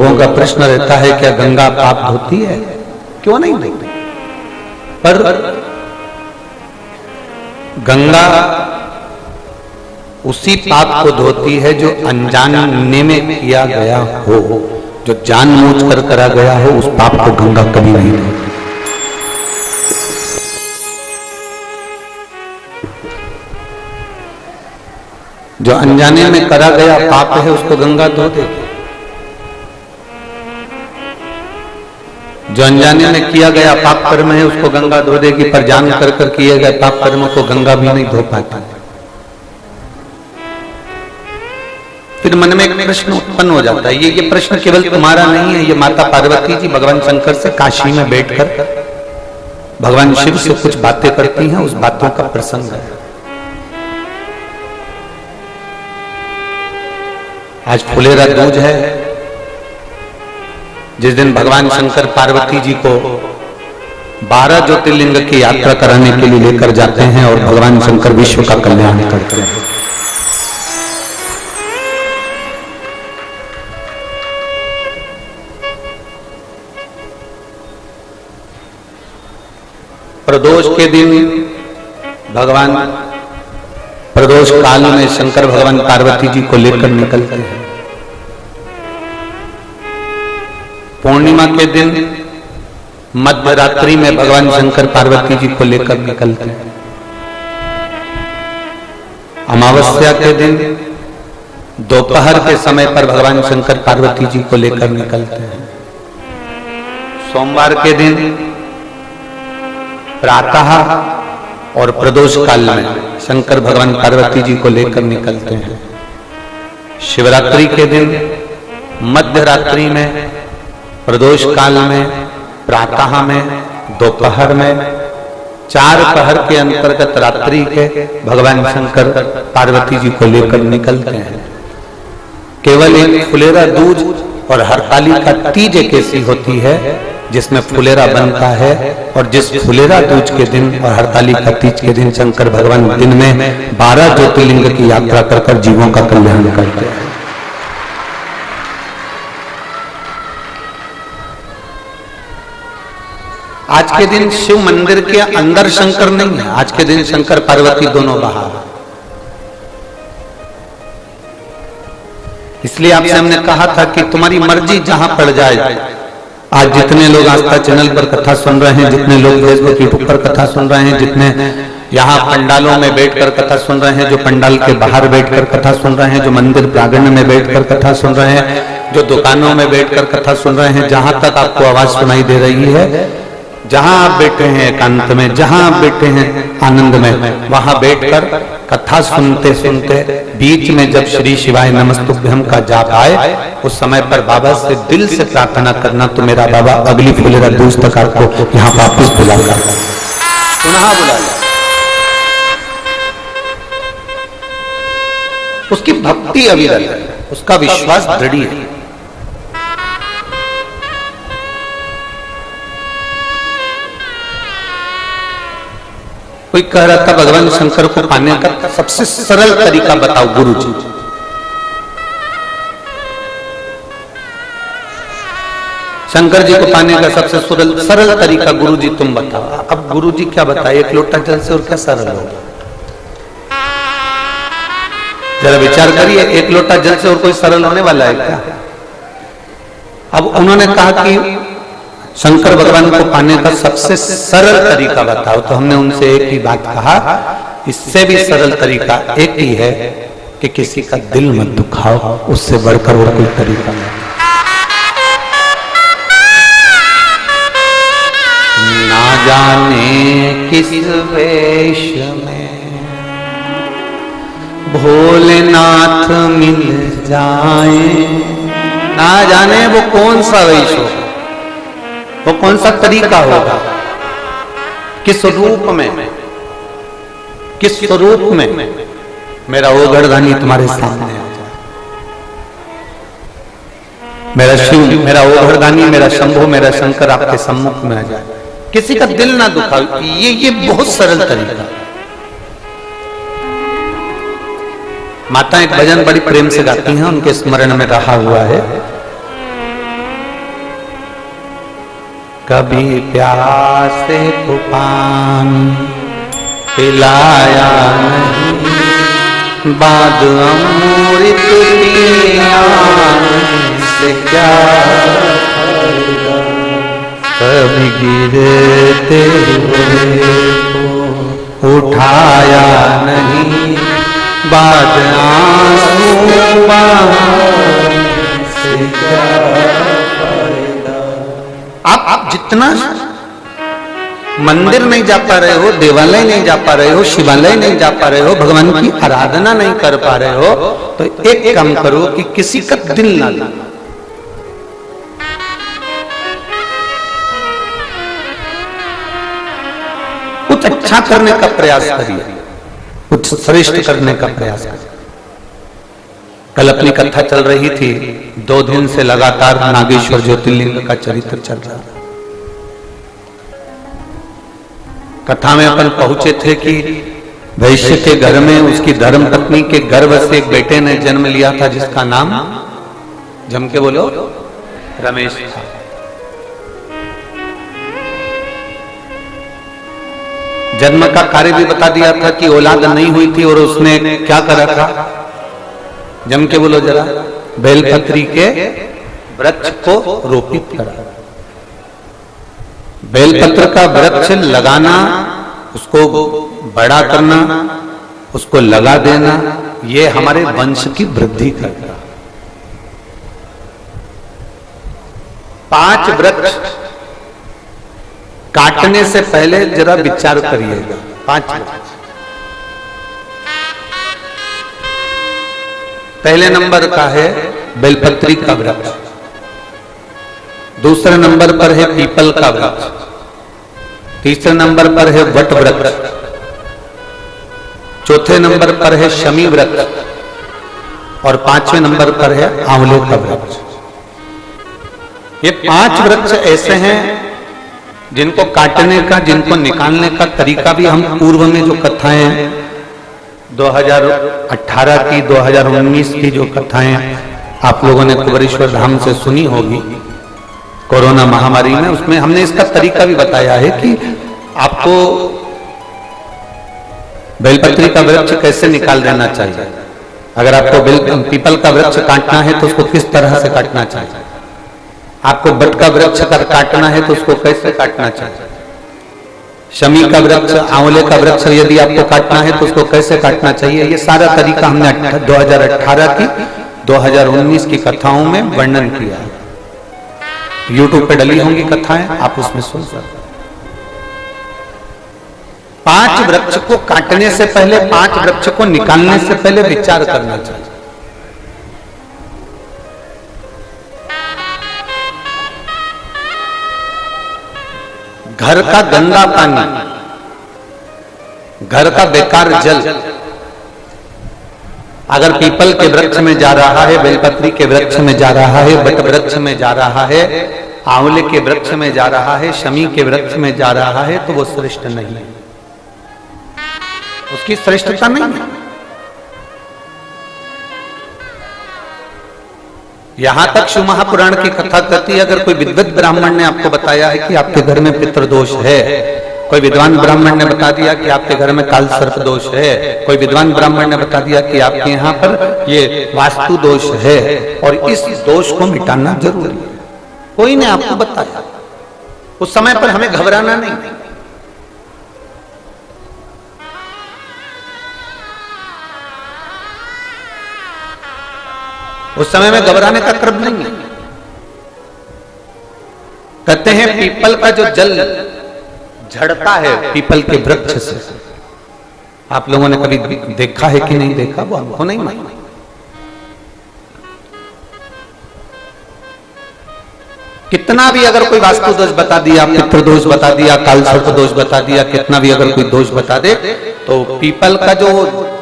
लोगों का प्रश्न रहता है क्या गंगा पाप धोती है? क्यों नहीं धोती? पर गंगा उसी पाप को धोती है जो अनजाने में किया गया हो। जो जानबूझकर करा गया हो उस पाप को गंगा कभी नहीं धोती। जो अनजाने में करा गया पाप है उसको गंगा धो देगी। जो अनजाने में किया गया पाप कर्म है उसको गंगा धो देगी, पर जान कर किए गए पाप कर्मों को गंगा भी नहीं धो पाती। फिर मन में एक प्रश्न उत्पन्न हो जाता है। ये प्रश्न केवल तुम्हारा नहीं है, ये माता पार्वती जी भगवान शंकर से काशी में बैठकर भगवान शिव से कुछ बातें करती हैं, उस बातों का प्रसंग है। आज फुलेरा दूज है, जिस दिन भगवान शंकर पार्वती जी को 12 ज्योतिर्लिंग की यात्रा कराने के लिए लेकर जाते हैं और भगवान शंकर विश्व का कल्याण करते हैं। प्रदोष के दिन भगवान प्रदोष काल में शंकर भगवान पार्वती जी को लेकर निकलते हैं। पूर्णिमा के दिन मध्य रात्रि में भगवान शंकर पार्वती जी को लेकर निकलते हैं। अमावस्या के दिन दोपहर के समय पर भगवान शंकर पार्वती जी को लेकर निकलते हैं। सोमवार के दिन प्रातः और प्रदोष काल में शंकर भगवान पार्वती जी को लेकर निकलते हैं। शिवरात्रि के दिन मध्य रात्रि में, प्रदोष काल में, प्रातः में, दोपहर में, 4 पहर के अंतर्गत रात्रि के भगवान शंकर पार्वती जी को लेकर निकलते हैं। केवल एक फुलेरा दूज और हरतालिका तीज एक ऐसी होती है जिसमें फुलेरा बनता है, और जिस फुलेरा दूज के दिन और हरतालिका तीज के दिन शंकर भगवान दिन में 12 ज्योतिर्लिंग की यात्रा कर जीवों का कल्याण करते हैं। आज के दिन शिव मंदिर के अंदर शंकर नहीं है, आज के दिन शंकर पार्वती दोनों बाहर। इसलिए आपसे हमने कहा था कि तुम्हारी मर्जी जहां पड़ जाए। आज जितने लोग आस्था चैनल पर कथा सुन रहे हैं, जितने लोग फेसबुक यूट्यूब पर कथा सुन रहे हैं, जितने यहाँ पंडालों में बैठकर कथा सुन रहे हैं, जो पंडाल के बाहर बैठकर कथा सुन रहे हैं, जो मंदिर प्रांगण में बैठकर कथा सुन रहे हैं, जो दुकानों में बैठकर कथा सुन रहे हैं, जहां तक आपको आवाज सुनाई दे रही है, जहां आप बैठे हैं एकांत में, जहां आप बैठे हैं आनंद में, वहां बैठकर कथा सुनते सुनते बीच में जब श्री शिवाय नमस्तुभ्यम का जाप आए, उस समय पर बाबा से दिल से प्रार्थना करना, तो मेरा बाबा अगली फुलेरा दूज तक आपको यहाँ वापिस बुलाएगा, पुनः बुलाएगा। उसकी भक्ति अविरल है, उसका विश्वास दृढ़ है। कोई कह रहा था भगवान शंकर को पाने का सबसे सरल तरीका बताओ गुरुजी। शंकर जी को पाने का सबसे सरल तरीका गुरुजी तुम बताओ। अब गुरुजी क्या बताए, एक लोटा जल से और क्या सरल होगा? जरा विचार करिए, एक लोटा जल से और कोई सरल होने वाला है क्या? अब उन्होंने कहा कि शंकर भगवान को पाने का सबसे सरल तरीका बताओ, तो हमने उनसे एक ही बात कहा, इससे भी सरल तरीका एक ही है कि किसी का दिल मत दुखाओ, उससे बढ़कर और कोई तरीका नहीं। ना जाने किस वेश में भोलेनाथ मिल जाए, ना जाने वो कौन सा वेश हो, वो कौन सा तरीका होगा, किस रूप में, किस स्वरूप में मेरा वो गर्दानी तुम्हारे सामने आ जाए, मेरा शिव, मेरा वो गर्दानी, मेरा शंभु, मेरा शंकर आपके सम्मुख में आ जाए, किसी का दिल ना दुखाओ। ये बहुत सरल तरीका। माता एक भजन बड़ी प्रेम से गाती हैं, उनके स्मरण में रहा हुआ है। कभी प्यासे को पानी पिलाया नहीं, बाद अमृत पिलाने से क्या फायदा। कभी गिरते हुए को उठाया नहीं, बाद आंसू बहाने से क्या फायदा। आप जितना मंदिर नहीं जा पा रहे हो, देवालय नहीं जा पा रहे हो, शिवालय नहीं जा पा रहे हो, भगवान की आराधना नहीं कर पा रहे हो, तो एक काम करो कि किसी का दिल ना लो। कुछ अच्छा करने का प्रयास करिए, कुछ श्रेष्ठ करने का प्रयास करिए। कल अपनी कथा चल रही थी, 2 दिन से लगातार नागेश्वर ज्योतिर्लिंग का चरित्र चल रहा था। कथा में अपन पहुंचे थे कि वैश्य के घर में उसकी धर्म पत्नी के गर्भ से एक बेटे ने जन्म लिया था, जिसका नाम जम के बोलो रमेश था। जन्म का कार्य भी बता दिया था कि औलाद नहीं हुई थी, और उसने क्या करा था, जम के बोलो जरा, बेलपत्री के वृक्ष को रोपित करा। बेलपत्र का वृक्ष लगाना, उसको बड़ा करना, उसको लगा देना, ये हमारे वंश की वृद्धि करता। 5 वृक्ष काटने से पहले जरा विचार करिएगा। 5 वृक्ष। पहले नंबर का है बेलपत्री का वृक्ष, दूसरे नंबर पर है पीपल का वृक्ष, तीसरे नंबर पर है वट वृक्ष, चौथे नंबर पर है शमी वृक्ष, और 5वें नंबर पर है आंवले का वृक्ष। ये 5 वृक्ष ऐसे हैं जिनको काटने का, जिनको निकालने का तरीका भी हम पूर्व में जो कथाएं 2018 की, 2019 की जो कथाएं आप लोगों ने कुबेरेश्वर धाम से सुनी होगी कोरोना महामारी में, उसमें हमने इसका तरीका भी बताया है कि आपको बेलपत्री का वृक्ष कैसे निकाल देना चाहिए। अगर आपको पीपल का वृक्ष काटना है तो उसको किस तरह से काटना चाहिए, आपको बट का वृक्ष काटना है तो उसको कैसे काटना चाहिए, शमी का वृक्ष, आंवले का वृक्ष यदि आपको काटना है तो उसको कैसे काटना चाहिए, ये सारा तरीका हमने 2018 की, 2019 की कथाओं में वर्णन किया है। YouTube पे डली होंगी कथाएं, आप उसमें सुन सकते। 5 वृक्ष को काटने से पहले, 5 वृक्ष को निकालने से पहले विचार करना चाहिए। घर का गंदा पानी, घर का बेकार जल अगर पीपल के वृक्ष में जा रहा है, बेलपत्री के वृक्ष में जा रहा है, बट वृक्ष में जा रहा है, आंवले के वृक्ष में जा रहा है, शमी के वृक्ष में जा रहा है, तो वो श्रेष्ठ नहीं है, उसकी श्रेष्ठता नहीं है। यहां तक शिव महापुराण की कथा कहती है, अगर कोई विद्वत ब्राह्मण ने आपको बताया है कि आपके घर में पितृदोष है, कोई विद्वान ब्राह्मण ने बता दिया कि आपके घर में काल सर्प दोष है, कोई विद्वान ब्राह्मण ने बता दिया कि आपके यहाँ पर ये वास्तु दोष है और इस दोष को मिटाना जरूरी है, कोई ने आपको बताया, उस समय पर हमें घबराना नहीं। उस समय में घबराने का क्रम नहीं है। कहते हैं पीपल का जो जल झड़ता है पीपल के वृक्ष से, आप लोगों ने कभी देखा है कि नहीं देखा, वो हमको नहीं मालूम। कितना भी अगर कोई वास्तु दोष बता दिया, पितृ दोष बता दिया, काल सर्प दोष बता दिया, कितना भी अगर कोई दोष बता दे, तो पीपल का जो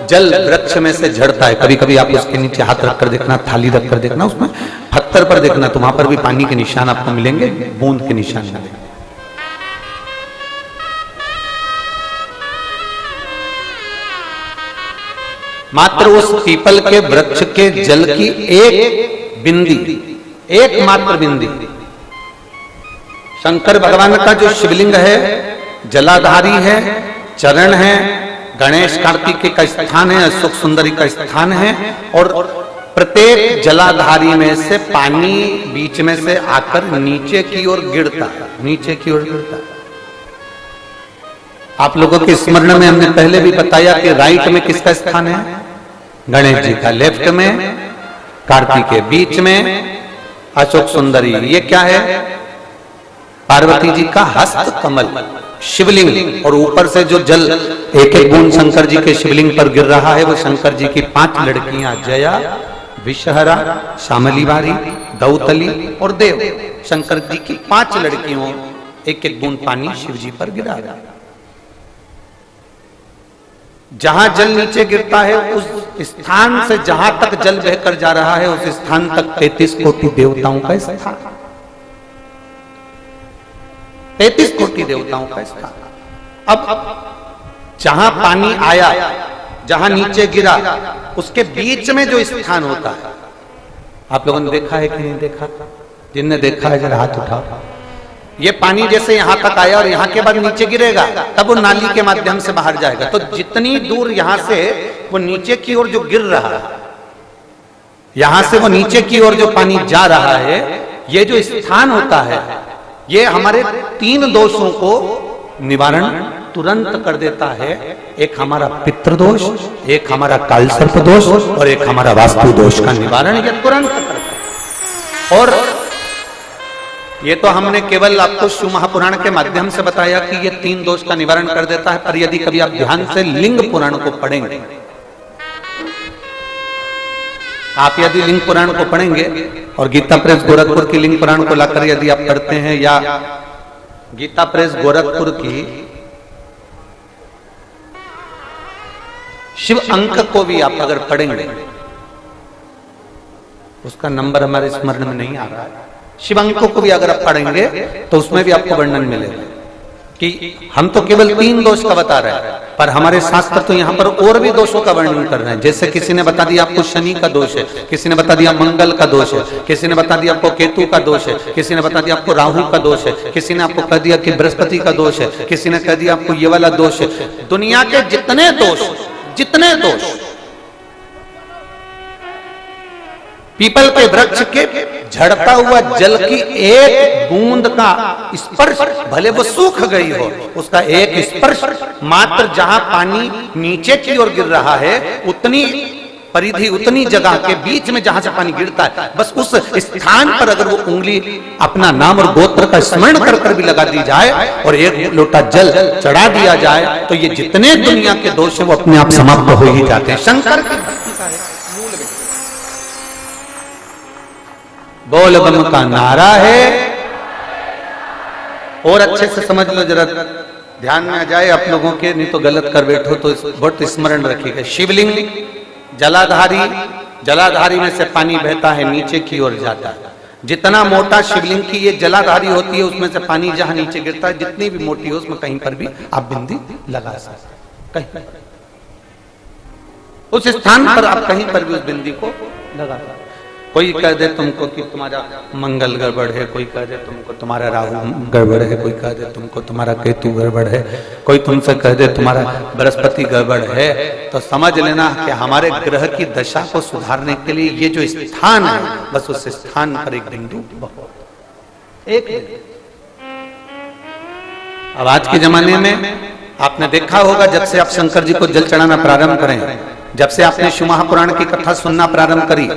जल वृक्ष में से झड़ता है, कभी कभी आप उसके नीचे हाथ रखकर देखना, थाली रखकर देखना, उसमें पत्थर पर देखना, तो वहां पर भी पानी के निशान आपको मिलेंगे, बूंद के निशान मिलेंगे। मात्र उस पीपल के वृक्ष के जल की एक बिंदी, एकमात्र बिंदी शंकर भगवान का जो शिवलिंग है जलाधारी है, चरण है, गणेश कार्तिकेय का स्थान है, अशोक सुंदरी का स्थान है, और प्रत्येक जलाधारी में से पानी बीच में से आकर नीचे की ओर गिरता है, नीचे की ओर गिरता है। आप लोगों के स्मरण में हमने पहले भी बताया कि राइट में किसका स्थान है? गणेश जी का, लेफ्ट में कार्तिकेय, बीच में अशोक सुंदरी। ये क्या है? पार्वती जी का हस्त कमल शिवलिंग, और ऊपर से जो जल एक एक बूंद शंकर जी के शिवलिंग पर गिर रहा है वो शंकर जी की 5 लड़कियां जया, विषहरा, शामलीवारी, दौतली और देव, शंकर जी की 5 लड़कियों एक एक बूंद पानी शिव जी पर गिरा रहा है। जहां जल नीचे गिरता है उस स्थान से जहां तक जल बहकर जा रहा है उस स्थान तक 33 कोटि देवताओं का स्थान, 33 कोटि देवताओं का स्थान। अब जहां पानी आया, जहां नीचे गिरा, उसके बीच में जो स्थान होता है, आप लोगों ने देखा है कि नहीं देखा? जिनने देखा है जरा हाथ उठाओ। ये पानी जैसे यहां तक आया और यहां के बाद नीचे गिरेगा, तब वो नाली के माध्यम से बाहर जाएगा। तो जितनी दूर यहां से वो नीचे की ओर जो गिर रहा है, यहां से वो नीचे की ओर जो पानी जा रहा है, ये जो स्थान होता है ये हमारे 3 दोषों को निवारण तुरंत कर देता है। एक हमारा पितृदोष, एक हमारा कालसर्प दोष और एक हमारा वास्तु दोष का निवारण ये तुरंत करता है। और ये तो हमने केवल आपको शिव महापुराण के माध्यम से बताया कि ये 3 दोष का निवारण कर देता है, पर यदि कभी आप ध्यान से लिंग पुराण को पढ़ेंगे, आप यदि लिंग पुराण को पढ़ेंगे और गीता प्रेस गोरखपुर की लिंग पुराण को लाकर यदि आप पढ़ते हैं, या गीता प्रेस गोरखपुर की शिव अंक को भी आप अगर पढ़ेंगे, उसका नंबर हमारे स्मरण में नहीं आ रहा है, शिव अंकों को भी अगर आप पढ़ेंगे तो उसमें भी आपको वर्णन मिलेगा कि हम तो केवल 3 दोष का बता रहे हैं, पर हमारे शास्त्र तो यहाँ पर और भी दोषों का वर्णन कर रहे हैं। जैसे किसी ने बता दिया आपको शनि का दोष है, किसी ने बता दिया मंगल का दोष है, किसी ने बता दिया आपको केतु का दोष है, किसी ने बता दिया आपको राहु का दोष है, किसी ने आपको कह दिया कि बृहस्पति का दोष है, किसी ने कह दिया आपको ये वाला दोष है। दुनिया के जितने दोष, पीपल के वृक्ष के झड़ता हुआ जल की एक बूंद का स्पर्श, भले वो सूख गई हो, उसका एक स्पर्श मात्र जहां पानी नीचे की ओर गिर रहा है उतनी परिधि, उतनी जगह के बीच में जहां से पानी गिरता है, बस उस स्थान पर अगर वो उंगली अपना नाम और गोत्र का स्मरण कर कर भी लगा दी जाए और एक लोटा जल चढ़ा दिया जाए तो ये जितने दुनिया के दोष हैं वो अपने आप समाप्त हो ही जाते हैं। शंकर की भक्ति का है मूल में बोल बम का नारा है। और अच्छे से समझ लो, जरा ध्यान में आ जाए आप लोगों के, नहीं तो गलत कर बैठो तो बहुत स्मरण रखिएगा। शिवलिंग जलाधारी, जलाधारी में से पानी बहता है नीचे की ओर जाता है। जितना मोटा शिवलिंग की ये जलाधारी होती है उसमें से पानी जहां नीचे गिरता है, जितनी भी मोटी हो उसमें कहीं पर भी आप बिंदी लगा सकते, कहीं उस स्थान पर आप कहीं पर भी उस बिंदी को लगा सकते। कोई कह दे तुमको कि तुम्हारा मंगल गड़बड़ है, कोई कह दे तुमको तुम्हारा राहु गड़बड़ है, कोई कह दे तुमको तुम्हारा केतु गड़बड़ है, कोई तुमसे कह दे तुम्हारा बृहस्पति गड़बड़ है, तो समझ लेना कि हमारे ग्रह की दशा को सुधारने के लिए ये जो स्थान है, बस उस स्थान पर एक बिंदु, एक। अब आज के जमाने में आपने देखा होगा, जब से आप शंकर जी को जल चढ़ाना प्रारंभ करें, जब से आपने शिव महापुराण की कथा सुनना प्रारंभ करी,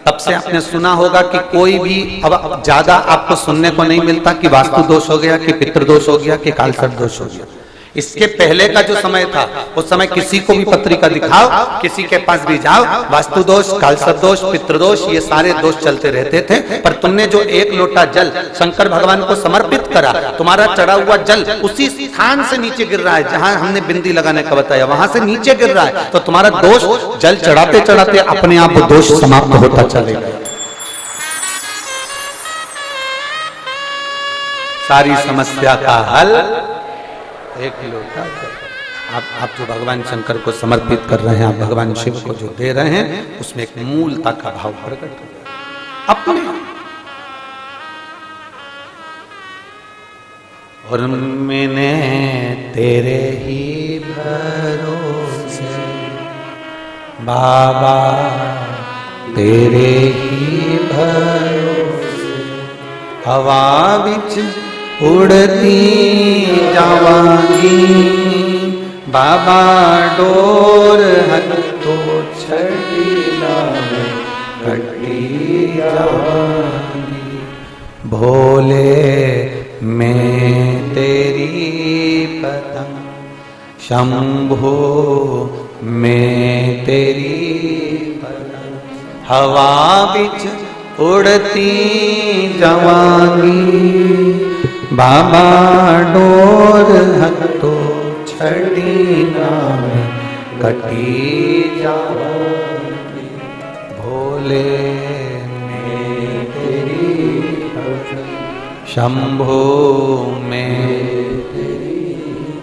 तब से आपने सुना होगा कि कोई भी अब ज्यादा आपको सुनने को नहीं मिलता कि वास्तु दोष हो गया, कि पितृदोष हो गया, कि कालसर्प दोष हो गया। इसके पहले का जो समय था, उस समय किसी को भी पत्रिका दिखाओ, किसी के पास भी जाओ, वास्तु दोष, कालसर्प दोष, पितृदोष, ये सारे दोष चलते रहते थे। पर तुमने जो एक लोटा जल शंकर भगवान को समर्पित करा, तुम्हारा चढ़ा हुआ जल उसी स्थान से नीचे गिर रहा है जहां हमने बिंदी लगाने का बताया, वहां से नीचे गिर रहा है, तो तुम्हारा दोष जल चढ़ाते चढ़ाते अपने आप वो दोष समाप्त होता चलेगा। सारी समस्या का हल एक लोटा आप जो भगवान शंकर को समर्पित कर रहे हैं, आप भगवान शिव को जो दे रहे हैं, उसमें एक मूलता का भाव प्रकट हो अपने। और मैंने तेरे ही भरोसे बाबा, तेरे ही भरोसे हवा बिच उड़ती जावांगी बाबा, डोर हथो छड़ी लावे कटी जावांगी। भोले मैं तेरी पतंग, शंभो मैं तेरी पतंग, हवा बिच उड़ती जावांगी बाबा, डोर हथो छड़ी नावे कटी जावांगी। भोले मैं तेरी पतंग, शंभो मैं तेरी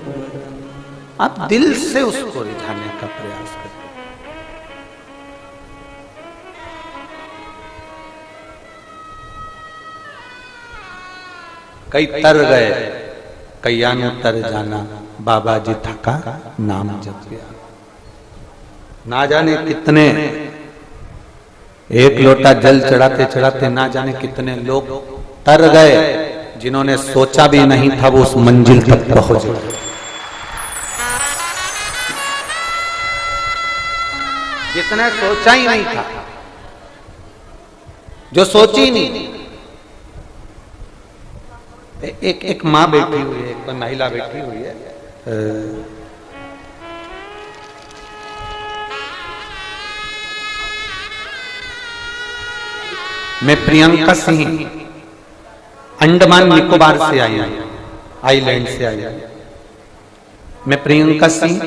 पतंग। आप दिल से उसको रिझाने का प्रयास करें। कई तर गए कईयानु तर जाना, बाबा जी थका नाम जप गया। ना जाने कितने एक लोटा जल चढ़ाते चढ़ाते ना जाने कितने लोग तर गए, जिन्होंने सोचा भी नहीं था वो उस मंजिल तक पहुंच गए। जितने सोचा ही नहीं था, जो सोची नहीं। एक माँ बैठी हुई है, एक महिला बैठी हुई है, मैं प्रियंका सिंह अंडमान निकोबार से आई हूं, आइलैंड से आई हूं। मैं प्रियंका सिंह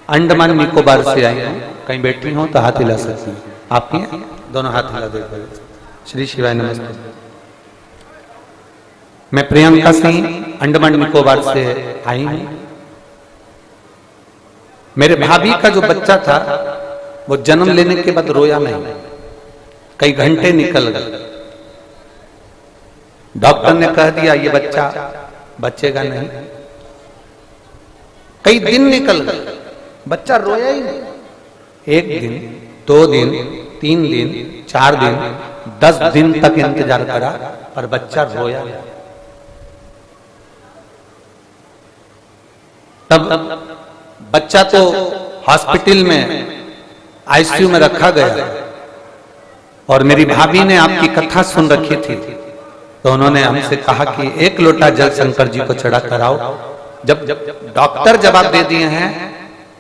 अंडमान निकोबार से आई हूं। कहीं बैठी हूं तो हाथ हिला सकती हूँ। आप ही हैं? दोनों हाथ हिला देखो। श्री शिवाय नमस्ते। मैं प्रियंका सिंह अंडमान निकोबार से आई हूं। मेरे भाभी का जो बच्चा था वो जन्म लेने के बाद रोया नहीं, कई घंटे निकल गए। डॉक्टर ने कह दिया ये बच्चा बचेगा नहीं। कई दिन निकल गए, बच्चा रोया ही नहीं। एक दिन, 2 दिन, 3 दिन, 4 दिन, 10 दिन तक इंतजार करा पर बच्चा रोया नहीं। तब बच्चा तो हॉस्पिटल में आईसीयू में रखा गया और मेरी भाभी ने आपकी कथा सुन रखी थी, तो उन्होंने हमसे कहा कि 1 लोटा जल शंकर जी को चढ़ा कर आओ। जब डॉक्टर जवाब दे दिए हैं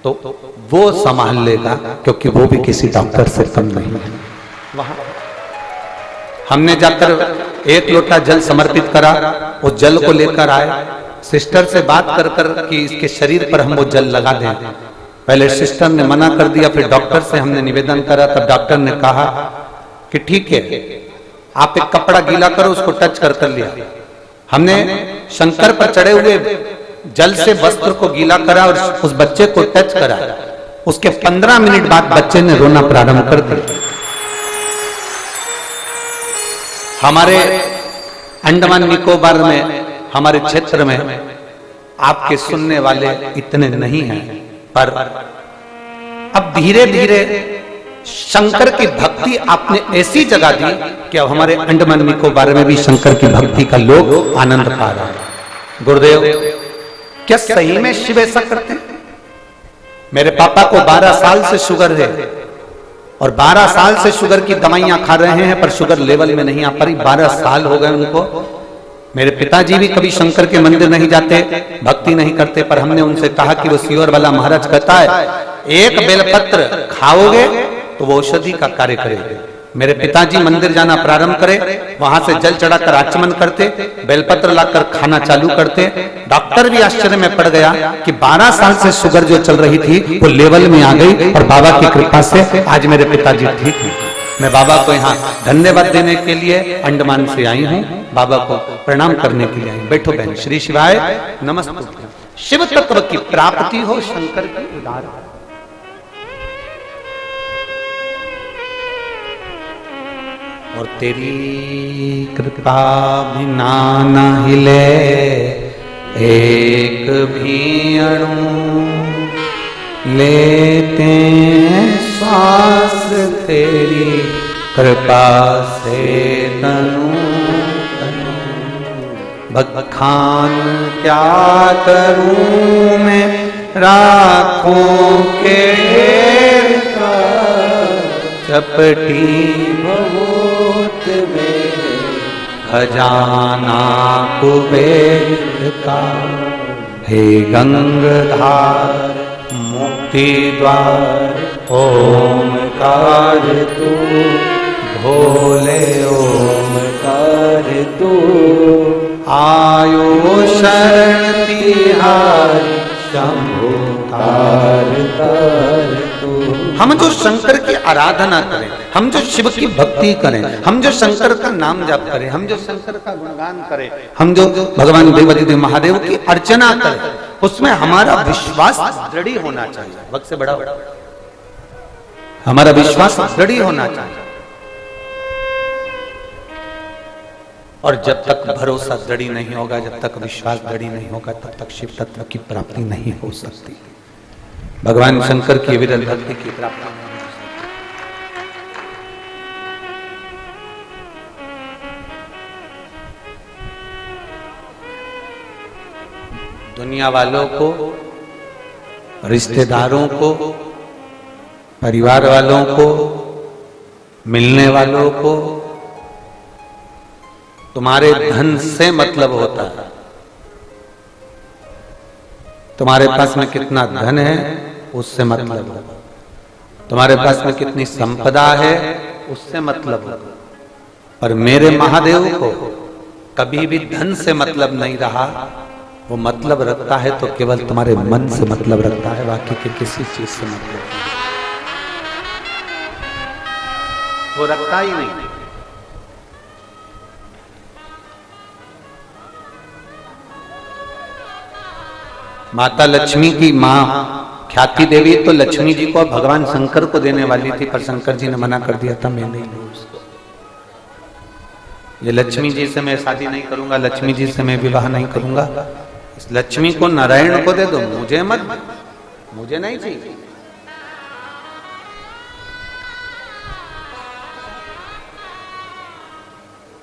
तो वो संभाल लेगा, क्योंकि वो भी किसी डॉक्टर से कम नहीं है। वहां हमने जाकर 1 लोटा जल समर्पित करा, वो जल को लेकर आए। सिस्टर से बात कर कर कि इसके शरीर पर हम वो जल लगा दें। पहले सिस्टर ने मना कर दिया, फिर डॉक्टर से हमने निवेदन करा, तब डॉक्टर ने कहा कि ठीक है, आप एक कपड़ा गीला करो, उसको टच कर लिया। हमने शंकर पर चढ़े हुए जल से वस्त्र को गीला करा और उस बच्चे को टच करा। उसके 15 मिनट बाद बच्चे ने रोना प्रारंभ कर दिया। हमारे अंडमान निकोबार में, हमारे क्षेत्र में आपके सुनने वाले इतने नहीं हैं, पर अब धीरे धीरे शंकर की भक्ति आपने ऐसी जगह दी कि अब हमारे अंडमान निकोबार में भी शंकर की भक्ति का लोग आनंद पा रहा है। गुरुदेव, क्या सही में शिव ऐसा करते हैं? मेरे पापा को 12 साल से शुगर है और 12 साल से शुगर की दवाइयां खा रहे हैं, पर शुगर लेवल में नहीं आ पा रही। 12 साल हो गए उनको। मेरे पिताजी भी कभी शंकर के मंदिर नहीं जाते, भक्ति नहीं करते, पर हमने उनसे कहा कि वो सीवर वाला महाराज कहता है 1 बेलपत्र खाओगे तो वो औषधि का कार्य करेगा। मेरे पिताजी मंदिर जाना प्रारंभ करे, वहां से जल चढ़ाकर आचमन करते, बेलपत्र लाकर खाना चालू करते। डॉक्टर भी आश्चर्य में पड़ गया कि 12 साल से शुगर जो चल रही थी वो लेवल में आ गई और बाबा की कृपा से आज मेरे पिताजी ठीक हैं। मैं बाबा को यहाँ धन्यवाद देने के लिए अंडमान से आई हूँ, बाबा को प्रणाम करने के लिए आई। बैठो बहन। श्री शिवाय नमस्ते। शिव तत्व की प्राप्ति हो, शंकर की उदार। और तेरी कृपा बिना न हिले एक भी अणु लेते श्वास तेरी कृपा से तनु बखान क्या करूं मैं राखों के ढेर का चपटी बहुत मेरे खजाना कुबेर का। हे गंगाधार मुक्ति द्वार ओमकार तू भोले ओमकार तू आयो शरण तिहारी शंभु तार तार तू। हम जो शंकर की आराधना करें, हम जो शिव की भक्ति करें, हम जो शंकर का नाम जाप करें, हम जो शंकर का गुणगान करें, हम जो भगवान देवादिदेव महादेव की अर्चना करें, उसमें हमारा विश्वास दृढ़ होना चाहिए। वक्त से बड़ा हमारा विश्वास दृढ़ होना चाहिए। और जब तक भरोसा दृढ़ नहीं होगा, जब तक विश्वास दृढ़ नहीं होगा, तब तक शिव तत्व की प्राप्ति नहीं हो सकती। भगवान शंकर की विरल भक्ति की प्राप्ति नहीं हो सकती। दुनिया वालों को, रिश्तेदारों को, परिवार वालों को, मिलने वालों को तुम्हारे धन से मतलब होता है। तुम्हारे पास में कितना धन है उससे मतलब होगा, तुम्हारे पास में कितनी संपदा है उससे मतलब होगा। पर मेरे महादेव को कभी भी धन से मतलब नहीं रहा। वो मतलब रखता है तो केवल तुम्हारे मन से मतलब रखता है, बाकी के किसी चीज से मतलब नहीं। वो रखता ही नहीं। माता लक्ष्मी की मां ख्याति देवी तो लक्ष्मी जी को भगवान शंकर को देने वाली थी, पर शंकर जी ने मना कर दिया था, मैं नहीं लूं उसको। ये लक्ष्मी जी से मैं शादी नहीं करूंगा, लक्ष्मी जी से मैं विवाह नहीं करूंगा, इस लक्ष्मी को नारायण को दे दो, मुझे मत, मुझे नहीं चाहिए।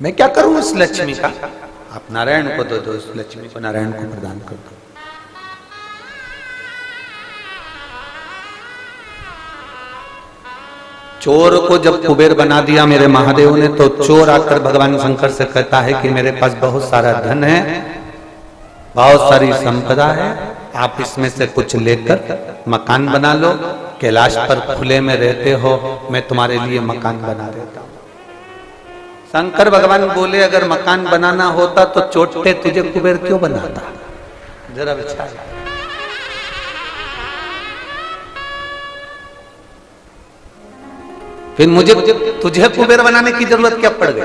मैं क्या करूं इस लक्ष्मी का? आप नारायण को दो, इस लक्ष्मी को नारायण को प्रदान कर दो। चोर को जब कुबेर बना दिया मेरे महादेव ने, तो चोर आकर भगवान शंकर से कहता है कि मेरे पास बहुत सारा धन है, बहुत सारी संपदा है, आप इसमें से कुछ लेकर मकान बना लो, कैलाश पर खुले में रहते हो, मैं तुम्हारे लिए मकान बना देता हूं। शंकर भगवान बोले अगर मकान बनाना होता तो चोटे तुझे कुबेर क्यों बनाता? जरा विचार। फिर मुझे तुझे कुबेर बनाने की जरूरत क्या पड़ गई?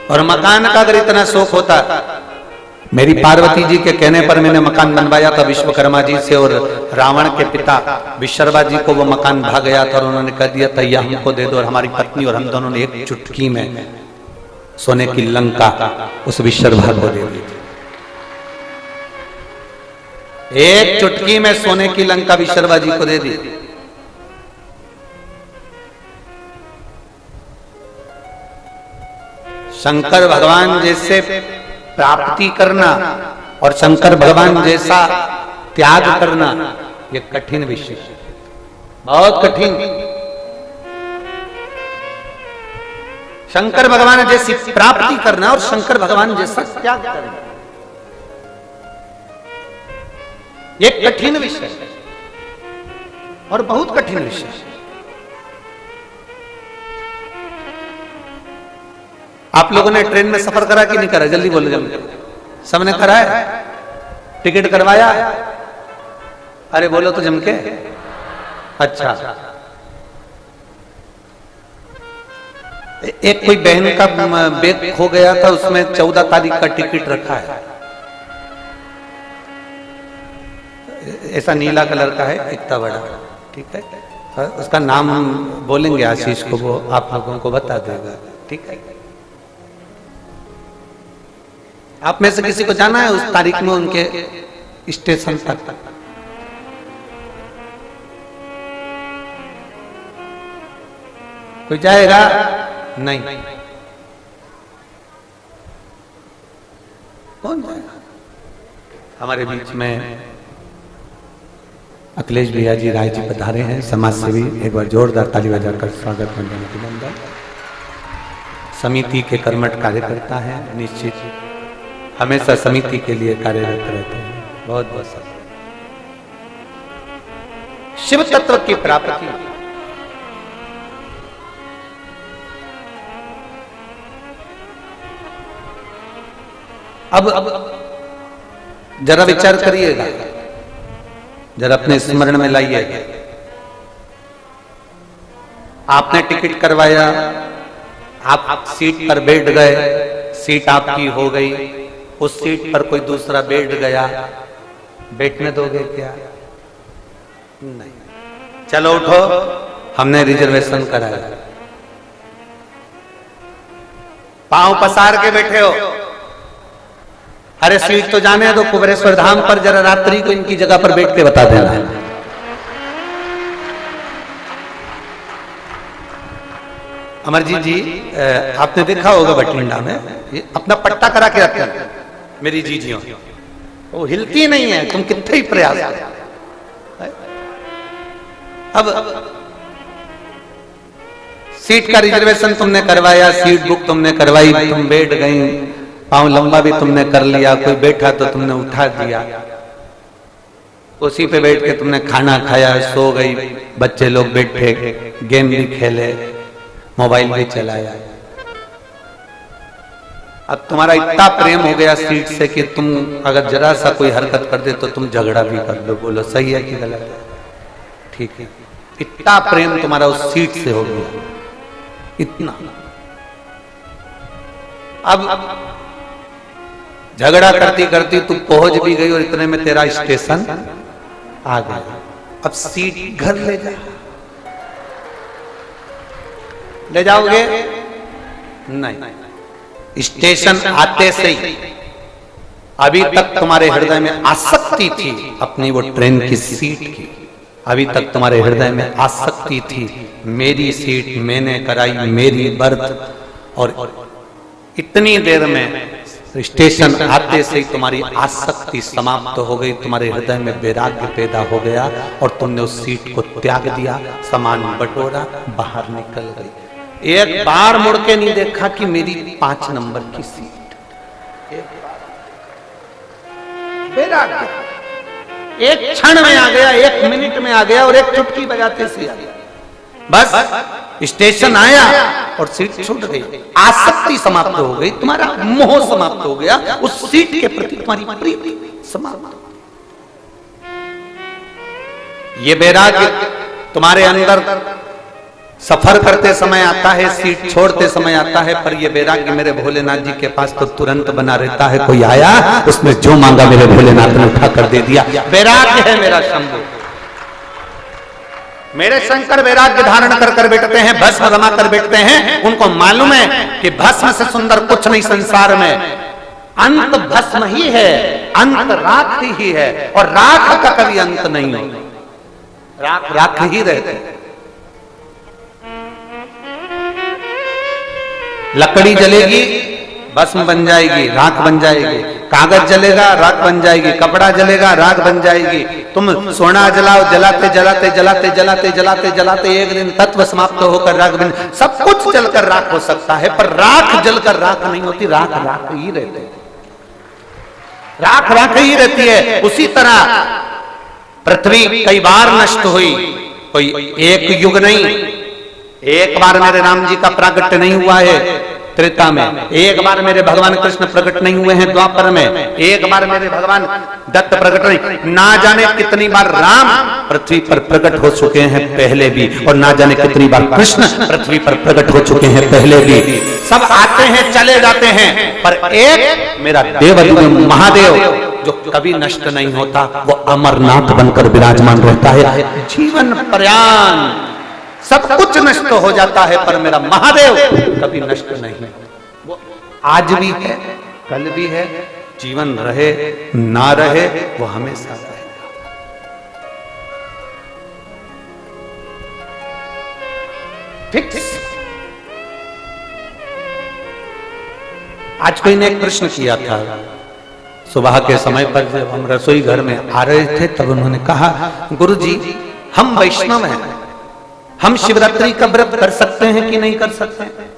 और मकान का अगर इतना शौक होता, मेरी पार्वती जी के कहने पर मैंने मकान बनवाया था विश्वकर्मा जी से, और रावण के पिता विश्वकर्मा जी को वो मकान भाग गया था और उन्होंने कह दिया था यह हमको दे दो, और हमारी पत्नी और हम दोनों ने एक चुटकी में सोने की लंका उस विश्वकर्मा को दे दी। एक चुटकी में सोने की लंका विश्वकर्मा जी को दे दी। शंकर भगवान जैसे प्राप्ति करना और शंकर भगवान जैसा त्याग करना ये कठिन विषय, बहुत कठिन। शंकर भगवान जैसी प्राप्ति करना और शंकर भगवान जैसा त्याग करना ये कठिन विषय और बहुत कठिन विषय। आप लोगों ने ट्रेन में सफर करा कि नहीं करा? जल्दी बोलो जल्दी। सबने करा है? टिकट करवाया? अरे बोलो तो जम के। अच्छा, एक कोई बहन का बैग खो गया था, उसमें 14 तारीख का टिकट रखा है, ऐसा नीला कलर का है, इतना बड़ा, ठीक है। उसका नाम हम बोलेंगे आशीष को, वो आप लोगों को बता देगा, ठीक है। आप में से किसी को जाना है उस तारीख में उनके स्टेशन तक? कोई जाएगा? नहीं। कौन जाएगा? हमारे बीच में अखिलेश भैया जी राय जी पधारे हैं, समाज सेवी। एक बार जोरदार ताली बजाकर स्वागत मंडल के अंदर। समिति के कर्मठ कार्यकर्ता है, निश्चित हमेशा समिति के लिए कार्यरत रहते हैं। बहुत बहुत शिव तत्व की प्राप्ति। अब जरा विचार करिएगा, जरा अपने स्मरण में लाइएगा। आपने टिकट करवाया, आप सीट पर बैठ गए, सीट आपकी हो गई, उस सीट पर कोई दूसरा बैठ गया, बैठने दोगे क्या? नहीं। चलो उठो, हमने रिजर्वेशन कराया, पांव पसार के बैठे हो। अरे सीट तो जाने दो, कुबेरेश्वर धाम पर जरा रात्रि को इनकी जगह पर बैठ के बता देना। अमरजीत जी, आपने देखा होगा बठिंडा में ये अपना पट्टा करा के रखते हैं मेरी जीजियों, वो हिलती नहीं है, तुम कितने ही प्रयास करो। अब सीट का रिजर्वेशन तुमने करवाया, सीट बुक तुमने करवाई, तुम बैठ गई, पांव लंबा भी तुमने कर लिया, कोई बैठा तो तुमने उठा दिया, उसी पे बैठ के तुमने खाना खाया, सो गई, बच्चे लोग बैठे, गेम भी खेले, मोबाइल भी चलाया। अब तुम्हारा इतना प्रेम हो गया सीट से कि तुम अगर जरा सा कोई हरकत कर दे तो तुम झगड़ा भी कर दो, बोलो सही है कि गलत है? ठीक है, इतना प्रेम तुम्हारा उस सीट से हो गया, इतना। अब झगड़ा करती करती तू पहुंच भी गई और इतने में तेरा स्टेशन आ गया। अब सीट घर ले जा, ले जाओगे? नहीं। स्टेशन आते से ही अभी तक तुम्हारे हृदय में आसक्ति थी अपनी वो ट्रेन की सीट की, अभी तक तुम्हारे हृदय में आसक्ति थी मेरी सीट, मैंने कराई, मेरी बर्थ। और इतनी देर में स्टेशन आते से ही तुम्हारी आसक्ति समाप्त हो गई, तुम्हारे हृदय में वैराग्य पैदा हो गया और तुमने उस सीट को त्याग दिया, सामान बटोरा, बाहर निकल गई। एक बार मुड़ के नहीं देखा कि मेरी 5 नंबर की सीट। वैराग्य एक क्षण में आ गया, 1 मिनट में आ गया और एक चुटकी बजाते से आ गया। बस स्टेशन आया और सीट छूट गई, आसक्ति समाप्त हो गई, तुम्हारा मोह समाप्त हो गया, उस सीट के प्रति तुम्हारी प्रीति समाप्त। ये वैराग्य तुम्हारे अंदर सफर करते समय आता है, सीट छोड़ते समय आता है, पर ये वैराग्य मेरे भोलेनाथ जी के पास तो तुरंत बना रहता है। कोई आया, उसने जो मांगा मेरे भोलेनाथ ने उठा कर दे दिया। वैराग्य है मेरा शंभु, मेरे शंकर वैराग्य धारण कर कर बैठते हैं, भस्म रमा कर बैठते हैं। उनको मालूम है कि भस्म से सुंदर कुछ नहीं संसार में, अंत भस्म ही है, अंत राख ही है, और राख का कभी अंत नहीं है, राख राख ही रहते। लकड़ी जलेगी, भस्म बन जाएगी, राख बन जाएगी, कागज जलेगा, राख बन जाएगी, कपड़ा जलेगा, राख बन जाएगी। तुम सोना जलाओ, जलाते जलाते जलाते जलाते जलाते जलाते एक दिन तत्व समाप्त होकर राख बन, सब कुछ जलकर राख हो सकता है, पर राख जलकर राख नहीं होती, राख राख ही रहती है, राख राख ही रहती है। उसी तरह पृथ्वी कई बार नष्ट हुई, कोई एक युग नहीं, एक बार मेरे राम जी का प्रागट्य नहीं हुआ है त्रेता में, एक बार मेरे भगवान कृष्ण प्रकट नहीं हुए हैं द्वापर में, एक बार मेरे भगवान दत्त प्रकट नहीं, ना जाने कितनी बार राम पृथ्वी पर प्रकट हो चुके हैं पहले भी, और ना जाने कितनी बार कृष्ण पृथ्वी पर प्रकट हो चुके हैं पहले भी। सब आते हैं चले जाते हैं, पर एक मेरा देवदेव महादेव जो कभी नष्ट नहीं होता, वो अमरनाथ बनकर विराजमान रहता है जीवन पर्यंत। सब कुछ नष्ट हो जाता है, पर मेरा महादेव कभी नष्ट नहीं, वो आज भी है, कल भी है, जीवन रहे ना रहे वो हमेशा रहेगा। फिक्स। आज कोई ने एक प्रश्न किया था सुबह के समय पर, जब हम रसोई घर में आ रहे थे, तब उन्होंने कहा, गुरुजी हम वैष्णव हैं, हम शिवरात्रि का व्रत कर सकते हैं कि नहीं कर सकते?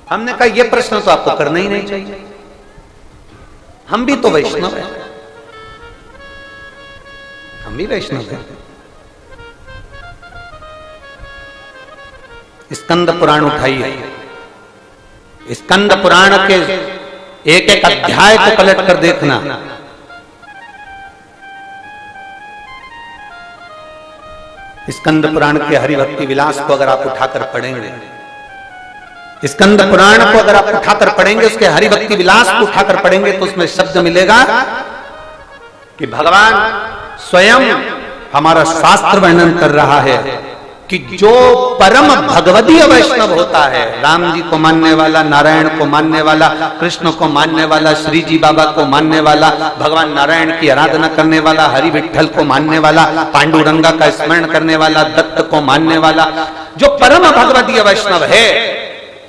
हमने कहा यह प्रश्न तो आपको करना ही नहीं चाहिए, हम भी तो वैष्णव हैं, हम भी वैष्णव हैं। स्कंद पुराण उठाइए, स्कंद पुराण के एक एक अध्याय को पलट कर देखना। स्कंद पुराण के हरिभक्ति विलास को अगर आप उठाकर पढ़ेंगे, स्कंद पुराण को अगर आप उठाकर पढ़ेंगे, उसके हरिभक्ति विलास को उठाकर पढ़ेंगे, तो उसमें शब्द मिलेगा कि भगवान स्वयं, हमारा शास्त्र वर्णन कर रहा है कि जो परम भगवदीय वैष्णव होता है, राम जी को मानने वाला, नारायण को मानने वाला, कृष्ण को मानने वाला, श्री जी बाबा को मानने वाला, भगवान नारायण की आराधना करने वाला, हरि विठ्ठल को मानने वाला, पांडुरंगा का स्मरण करने वाला, दत्त को मानने वाला, जो परम भगवदीय वैष्णव है,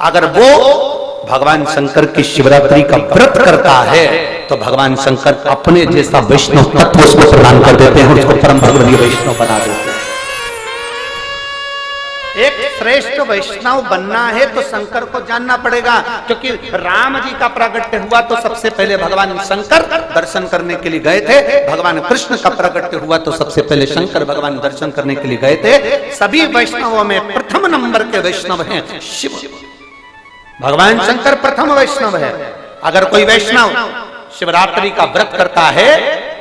अगर वो भगवान शंकर की शिवरात्रि का व्रत करता है, तो भगवान शंकर अपने जैसा वैष्णव तत्व उसको प्रदान कर देते हैं, उसको परम भगवदीय वैष्णव बना देते हैं। एक श्रेष्ठ वैष्णव बनना है तो शंकर को जानना पड़ेगा, क्योंकि राम जी का प्रागट्य हुआ तो सबसे पहले भगवान शंकर दर्शन करने के लिए गए थे, भगवान कृष्ण का प्रागट्य हुआ तो सबसे पहले शंकर भगवान दर्शन करने के लिए गए थे। सभी वैष्णवों में प्रथम नंबर के वैष्णव हैं शिव, भगवान शंकर प्रथम वैष्णव है। अगर कोई वैष्णव शिवरात्रि का व्रत करता है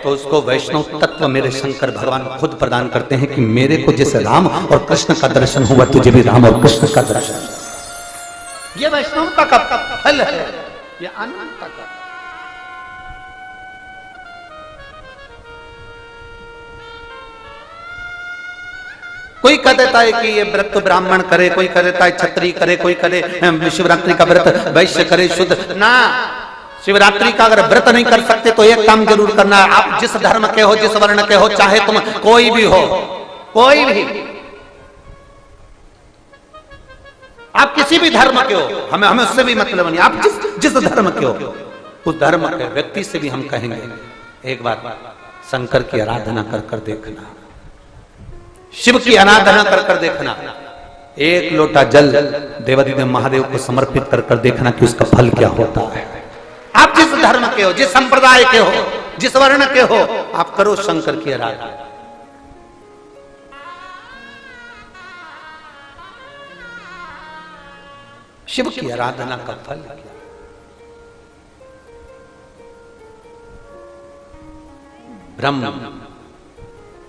तो उसको वैष्णव तत्व मेरे शंकर भगवान खुद प्रदान करते हैं कि मेरे को जैसे राम और कृष्ण का दर्शन हुआ, तुझे भी राम और कृष्ण का दर्शन। ये वैष्णवता का फल है, ये अनंत का। कोई कह देता है कि ये व्रत तो ब्राह्मण करे, कोई कह देता है क्षत्रिय करे, कोई करे शिवरात्रि का व्रत वैश्य करे, शुद्ध ना। शिवरात्रि का अगर व्रत नहीं कर सकते तो एक काम जरूर करना, आप जिस धर्म के हो, जिस वर्ण के हो, चाहे तुम कोई भी हो, कोई भी, आप किसी भी धर्म के हो, हमें उससे भी मतलब नहीं, आप जिस धर्म के हो, उस धर्म के व्यक्ति से भी हम कहेंगे एक बार शंकर की आराधना कर देखना, शिव की आराधना कर देखना, एक लोटा जल देवाधिदेव महादेव को समर्पित कर देखना कि उसका फल क्या होता है। आप जिस धर्म के हो, जिस संप्रदाय के हो, जिस वर्ण के हो, आप करो शंकर की आराधना। शिव की आराधना का फल क्या? भ्रम,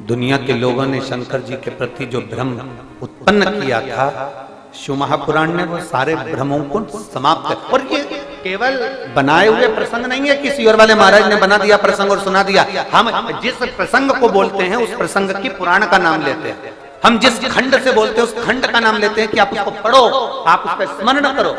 दुनिया के लोगों ने शंकर जी के प्रति जो भ्रम उत्पन्न किया था, शिव महापुराण ने वो सारे भ्रमों को समाप्त। और ये केवल बनाए हुए प्रसंग नहीं है, किसी और वाले महाराज ने बना दिया प्रसंग और सुना दिया। हम जिस प्रसंग को बोलते हैं उस प्रसंग की पुराण का नाम लेते हैं, हम जिस खंड से बोलते हैं उस खंड का नाम लेते हैं कि आप उसको पढ़ो, आप उसका स्मरण करो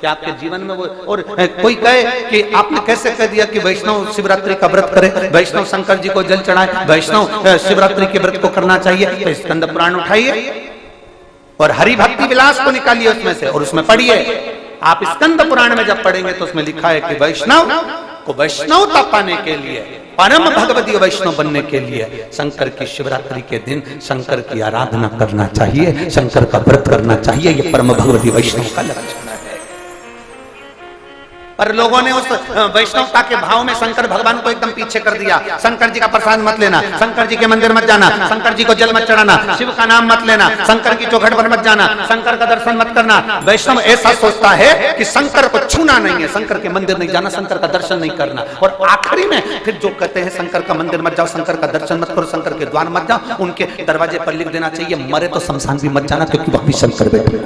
कि आपके जीवन में वो। और कोई कहे कि आपने कैसे कह दिया कि वैष्णव शिवरात्रि का व्रत करे, वैष्णव शंकर जी को जल चढ़ाए, वैष्णव शिवरात्रि के व्रत को करना चाहिए, तो स्कंद पुराण उठाइए और हरि भक्ति विलास को निकालिए उसमें से और उसमें पढ़िए। आप स्कंद पुराण में जब पढ़ेंगे तो उसमें लिखा है कि वैष्णव को वैष्णवता पाने के लिए, परम भगवदीय वैष्णव बनने के लिए शंकर की शिवरात्रि के दिन शंकर की आराधना करना चाहिए, शंकर का व्रत करना चाहिए। ये परम भगवदीय वैष्णव का लक्षण है। पर लोगों ने उस वैष्णवता के भाव में शंकर भगवान को एकदम पीछे कर दिया। शंकर जी का प्रसाद मत लेना, शंकर जी के मंदिर मत जाना, शंकर जी को जल मत चढ़ाना, शिव का नाम मत लेना, शंकर की चौखट पर मत जाना, शंकर का दर्शन मत करना। वैष्णव ऐसा सोचता है कि शंकर को छूना नहीं है, शंकर के मंदिर नहीं जाना, शंकर का दर्शन नहीं करना। और आखिरी में फिर जो कहते हैं शंकर का मंदिर मत जाओ, शंकर का दर्शन मत करो, शंकर के द्वार मत जाओ, उनके दरवाजे पर लिख देना चाहिए मरे तो शमशान भी मत जाना, क्योंकि वहां भी शंकर बैठे।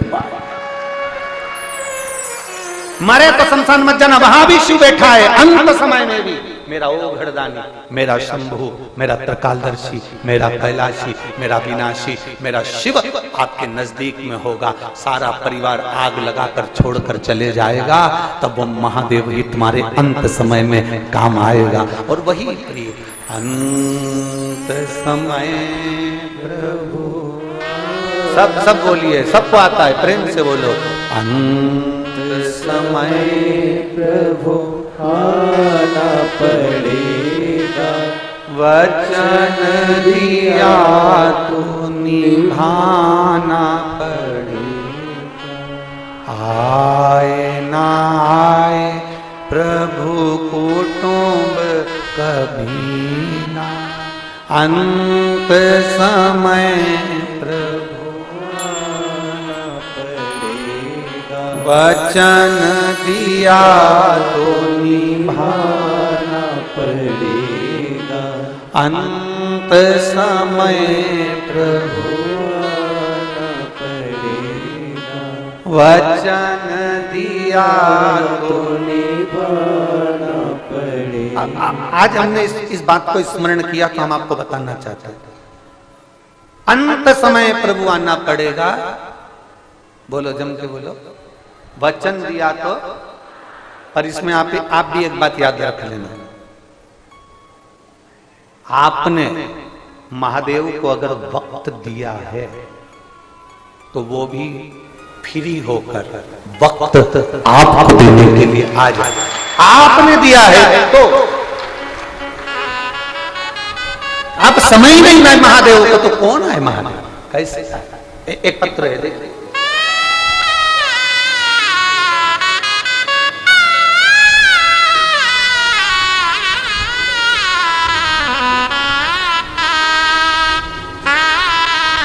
मरे तो शमशान मत जाना, वहां भी शिव बैठा है, अंत समय में भी मेरा ओघड़दानी, मेरा शंभु, मेरा त्रिकालदर्शी, मेरा कैलाशी, मेरा विनाशी, मेरा शिव आपके नजदीक में होगा। सारा परिवार आग लगाकर छोड़कर चले जाएगा, तब वो महादेव ही तुम्हारे अंत समय में काम आएगा। और वही प्रिय अंत समय प्रभु, सब बोलिए, सबको आता है, प्रेम से बोलो। अंत समय प्रभु आना पड़ेगा, वचन दिया तो निभाना पड़ेगा। आए ना आए प्रभु कुटुंब कभी ना, अंत समय प्रभु आना पड़ेगा, वचन दिया तो निभाना पड़ेगा। अंत समय प्रभु आना पड़ेगा, वचन दिया तो निभाना पड़ेगा। आज हमने इस बात को स्मरण किया तो हम आपको बताना चाहते हैं, अंत समय प्रभु आना पड़ेगा। बोलो, जम के बोलो, वचन दिया तो। पर इसमें आप भी एक बात याद रख लेना, आपने महादेव को अगर वक्त दिया है तो वो भी फ्री होकर वक्त आपको देने के लिए आ जाए। आपने दिया है तो आप समय ही नहीं है महादेव को, तो कौन है महादेव? कैसे? एक पत्र है, देखिए।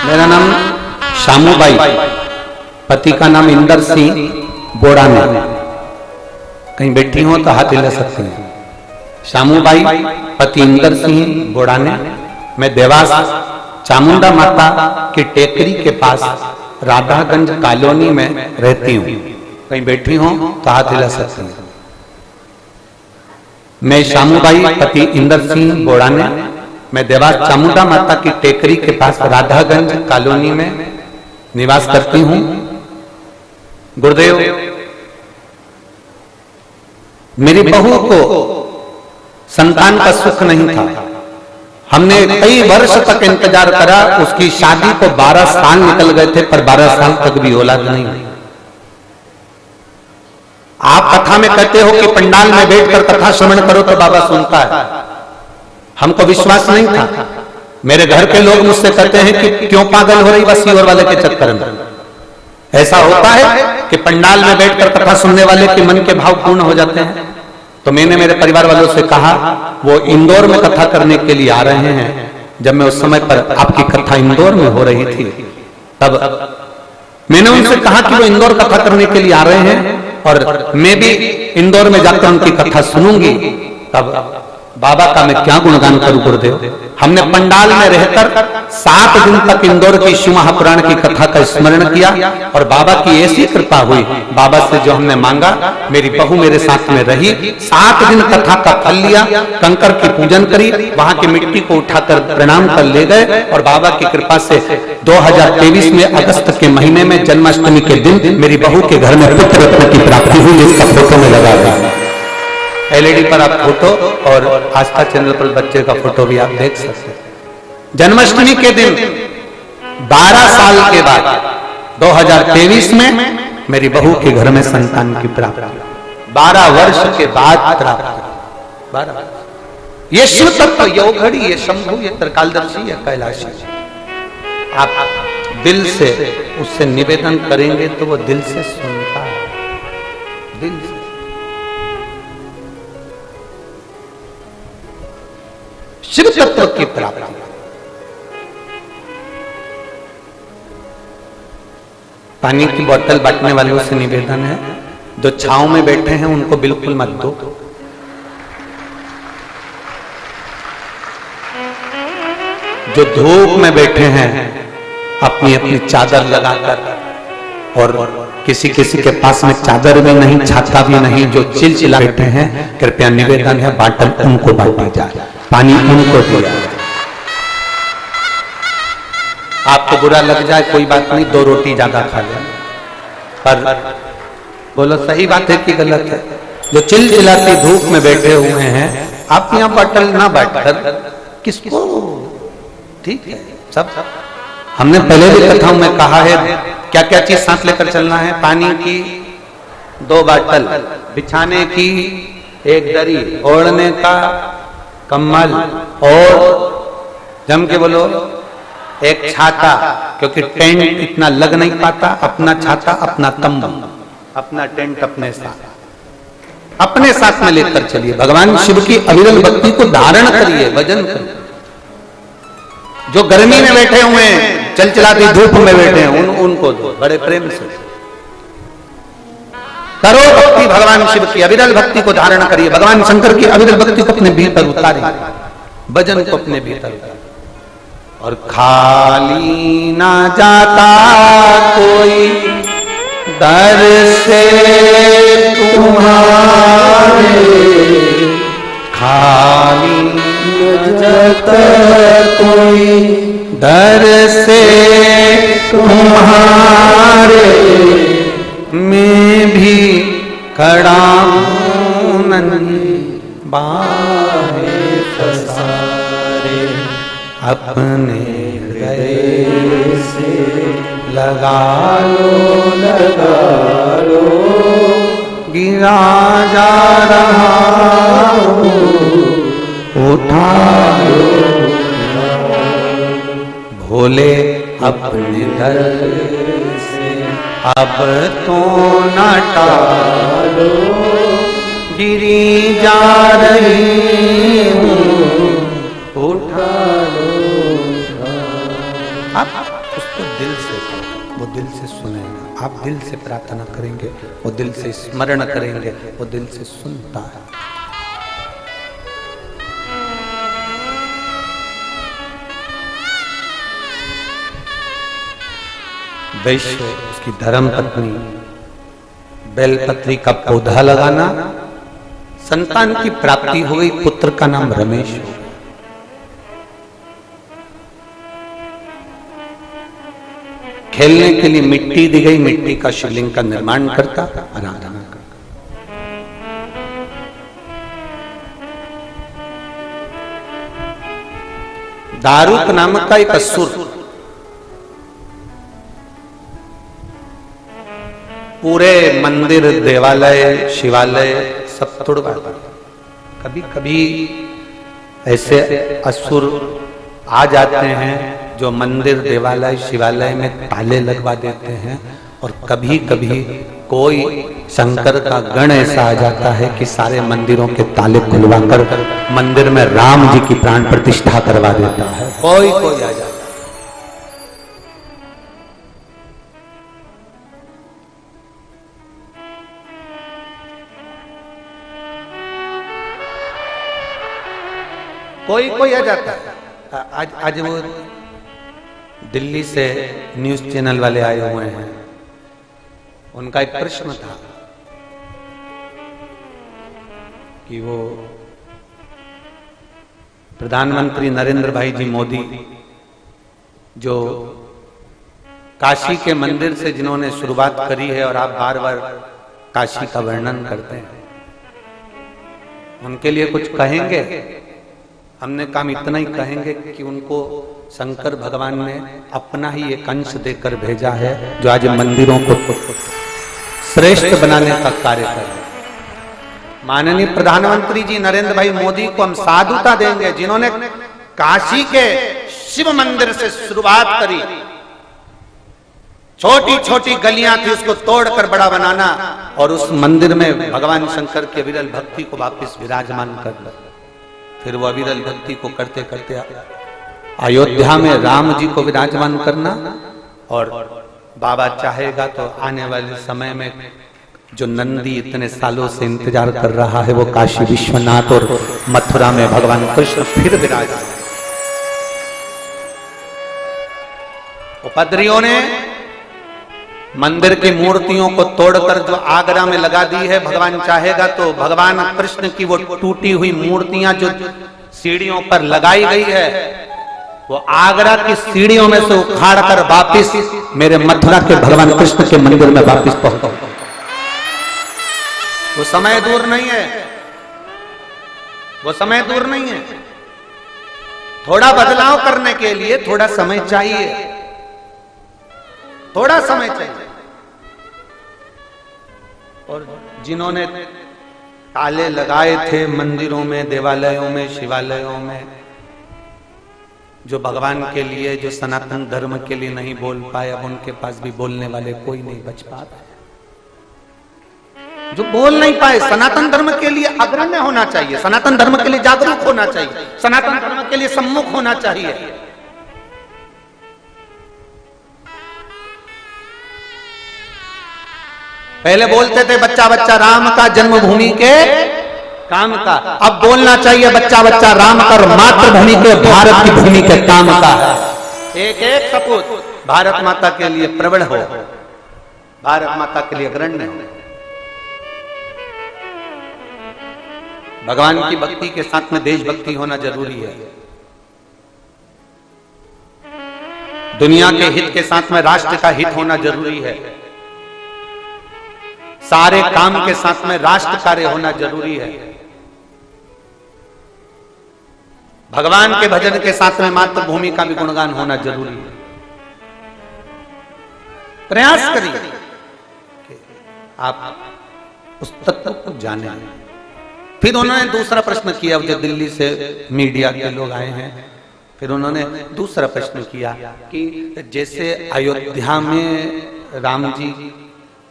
मेरा नाम शामूबाई, पति का नाम इंदर सिंह बोड़ा में। कहीं बैठी हो तो हाथ हिला सकते हैं। शामूबाई, पति इंदर सिंह बोड़ा ने। मैं देवास चामुंडा माता की टेकरी के पास राधागंज कॉलोनी में रहती हूँ। कहीं बैठी हो तो हाथ हिला सकते हैं। मैं शामूबाई, पति इंदर सिंह बोड़ा ने। मैं देवास चामुंडा माता की टेकरी के पास राधागंज कॉलोनी में निवास करती हूँ। गुरुदेव, मेरी बहू को संतान का सुख नहीं था। हमने कई वर्ष तक इंतजार करा। उसकी शादी को 12 साल निकल गए थे, पर 12 साल तक भी औलाद नहीं। आप कथा में कहते हो कि पंडाल में बैठकर कथा श्रवण करो तो बाबा सुनता है। हमको विश्वास नहीं था। मेरे घर के लोग मुझसे कहते हैं कि क्यों पागल हो रही बस सीवर वाले के चक्कर में। ऐसा होता है कि पंडाल में बैठकर कथा सुनने वाले के मन के भाव पूर्ण हो जाते हैं। तो मैंने मेरे परिवार वालों से कहा, वो इंदौर में कथा करने के लिए आ रहे हैं। जब मैं उस समय पर आपकी कथा इंदौर में हो रही थी, तब मैंने उनसे कहा कि वो इंदौर कथा करने के लिए आ रहे हैं और मैं भी इंदौर में जाकर उनकी कथा सुनूंगी। तब बाबा का मैं क्या गुणगान करूं गुरुदेव। हमने पंडाल में रहकर 7 दिन तक इंदौर की शिव महापुराण की कथा का स्मरण किया और बाबा की ऐसी कृपा हुई। बाबा से जो हमने मांगा, मेरी बहू मेरे साथ में रही। 7 दिन कथा का फल लिया, कंकर की पूजन करी, वहां की मिट्टी को उठाकर प्रणाम कर ले गए और बाबा की कृपा से 2023 में अगस्त के महीने में जन्माष्टमी के दिन मेरी बहू के घर में पुत्र रत्न की प्राप्ति हुई। इसका फोटो में लगा था एलईडी पर, आप फोटो और आस्था चैनल पर बच्चे का फोटो भी आप देख सकते हैं। जन्माष्टमी के दिन 12 साल के बाद 2023 में मेरी बहू के घर में संतान की प्राप्ति, 12 वर्ष के बाद प्राप्त। 12 ये शिव तत्व, ये ओघड़ी, ये शंभु, ये त्रिकालदर्शी, ये कैलाशी। आप दिल से उससे निवेदन करेंगे तो वो दिल से सुनता है, दिल से। शिव तत्व की प्राप्ति। पानी की बोतल बांटने वालों से निवेदन है, जो छांव में बैठे हैं उनको बिल्कुल मत दो। जो धूप में बैठे हैं अपनी अपनी चादर लगाकर और किसी किसी के पास में चादर भी नहीं, छाता भी नहीं, जो चिलचिला बैठे हैं, कृपया निवेदन है बाटल उनको बांटी जाए, पानी उनको दिया जाए। आपको बुरा लग जाए कोई बात नहीं, 2 रोटी ज्यादा खा ले, पर बोलो सही बात है कि गलत है? जो चिलचिलाती धूप में बैठे हुए हैं, आप यहाँ बाटल ना बांटकर किसको? ठीक है, सब हमने पहले भी कथाओं में कहा है क्या क्या चीज साथ लेकर चलना है। पानी की 2 बाटल, बिछाने की 1 दरी, ओढ़ने का कम्बल, और जम के बोलो 1 छाता, क्योंकि टेंट इतना लग नहीं पाता। अपना छाता, अपना तंबू, अपना टेंट अपने साथ में लेकर चलिए। भगवान शिव की अविरल भक्ति को धारण करिए, भजन करिए। जो गर्मी में बैठे हुए हैं, चलचलाती धूप में बैठे हैं, उनको दो बड़े प्रेम से करो भक्ति। भगवान शिव की अविरल भक्ति को धारण करिए। भगवान शंकर की अविरल भक्ति को अपने भीतर उतारिए, भजन को अपने भीतर उतारिए। और खाली ना जाता कोई दर से तुम्हारे, खाली न जाता कोई दर से तुम्हारे, मैं भी खड़ा हूं नन्ही बाहें पसारे, अपने हृदय से लगा लो, गिरा जा रहा हूँ, उठा लो भोले अपने दर से, अब तो न टालो, गिरी जा रही हूँ, उठा लो। आप उसको दिल से, वो दिल से सुनेगा। आप दिल से प्रार्थना करेंगे, वो दिल से स्मरण करेंगे, वो दिल से सुनता है। वैश्य, उसकी धर्म पत्नी, बेलपत्री का पौधा लगाना, संतान की प्राप्ति हो गई, पुत्र का नाम रमेश हो गया। खेलने के लिए मिट्टी दी गई, मिट्टी का शिवलिंग का निर्माण करता, आराधना करता। दारूक नामक का एक असुर पूरे मंदिर, देवालय, शिवालय सब तोड़वा। कभी कभी ऐसे असुर आ जाते हैं जो मंदिर, देवालय, शिवालय में ताले लगवा देते हैं, और कभी कभी कोई शंकर का गण ऐसा आ जाता है कि सारे मंदिरों के ताले खुलवाकर मंदिर में राम जी की प्राण प्रतिष्ठा करवा देता है। कोई आ जाता है। कोई आ जाता है। आज वो दिल्ली से न्यूज चैनल वाले आए हुए हैं, उनका एक प्रश्न था कि वो प्रधानमंत्री नरेंद्र भाई जी मोदी जो काशी के मंदिर से जिन्होंने शुरुआत करी है, और आप बार बार काशी का वर्णन करते हैं, उनके लिए कुछ कहेंगे? हमने काम इतना ही कहेंगे कि उनको शंकर भगवान ने अपना ही एक अंश देकर भेजा है, जो आज मंदिरों को श्रेष्ठ बनाने का कार्य कर रहे हैं। माननीय प्रधानमंत्री जी नरेंद्र भाई मोदी को हम साधुता देंगे, जिन्होंने काशी के शिव मंदिर से शुरुआत करी। छोटी छोटी गलियां थी, उसको तोड़कर बड़ा बनाना, और उस मंदिर में भगवान शंकर की अविरल भक्ति को वापस विराजमान करना। फिर वो अविरल भक्ति को करते करते अयोध्या में राम जी को विराजमान करना, और बाबा चाहेगा तो आने वाले समय में जो नंदी इतने सालों से इंतजार कर रहा है, वो काशी विश्वनाथ और मथुरा में भगवान कृष्ण फिर विराजमान। उपद्रवियों ने मंदिर की मूर्तियों को तोड़कर जो आगरा में लगा दी है, भगवान चाहेगा तो भगवान कृष्ण की वो टूटी हुई मूर्तियां जो सीढ़ियों पर लगाई गई है, वो आगरा की सीढ़ियों में से उखाड़कर वापिस मेरे मथुरा के भगवान कृष्ण के मंदिर में वापिस पहुंचाऊं। वो समय दूर नहीं है, वो समय दूर नहीं है। थोड़ा बदलाव करने के लिए थोड़ा समय चाहिए, थोड़ा समय चाहिए। और जिन्होंने ताले लगाए थे मंदिरों में, देवालयों में, शिवालयों में, जो भगवान के लिए, जो सनातन धर्म के लिए नहीं बोल पाए, अब उनके पास भी बोलने वाले कोई नहीं बच पाता। जो बोल नहीं पाए, सनातन धर्म के लिए अग्रण्य होना चाहिए, सनातन धर्म के लिए जागरूक होना चाहिए, सनातन धर्म के लिए सम्मुख होना चाहिए। पहले बोलते थे बच्चा बच्चा राम का, जन्मभूमि के काम का। अब बोलना चाहिए बच्चा बच्चा राम का और मातृभूमि के, भारत की भूमि के काम का। एक एक सपूत भारत माता के लिए प्रबल हो, भारत माता के लिए अग्रण्य हो। भगवान की भक्ति के साथ में देशभक्ति होना जरूरी है। दुनिया के हित के साथ में राष्ट्र का हित होना जरूरी है। सारे काम के साथ में राष्ट्र कार्य होना जरूरी है। भगवान के भजन के साथ में मातृभूमि का भी गुणगान होना जरूरी है। प्रयास करिए कि आप उस तत्व को जाने। फिर उन्होंने दूसरा प्रश्न किया, जो दिल्ली से मीडिया के लोग आए हैं, फिर उन्होंने दूसरा प्रश्न किया कि जैसे अयोध्या में राम जी,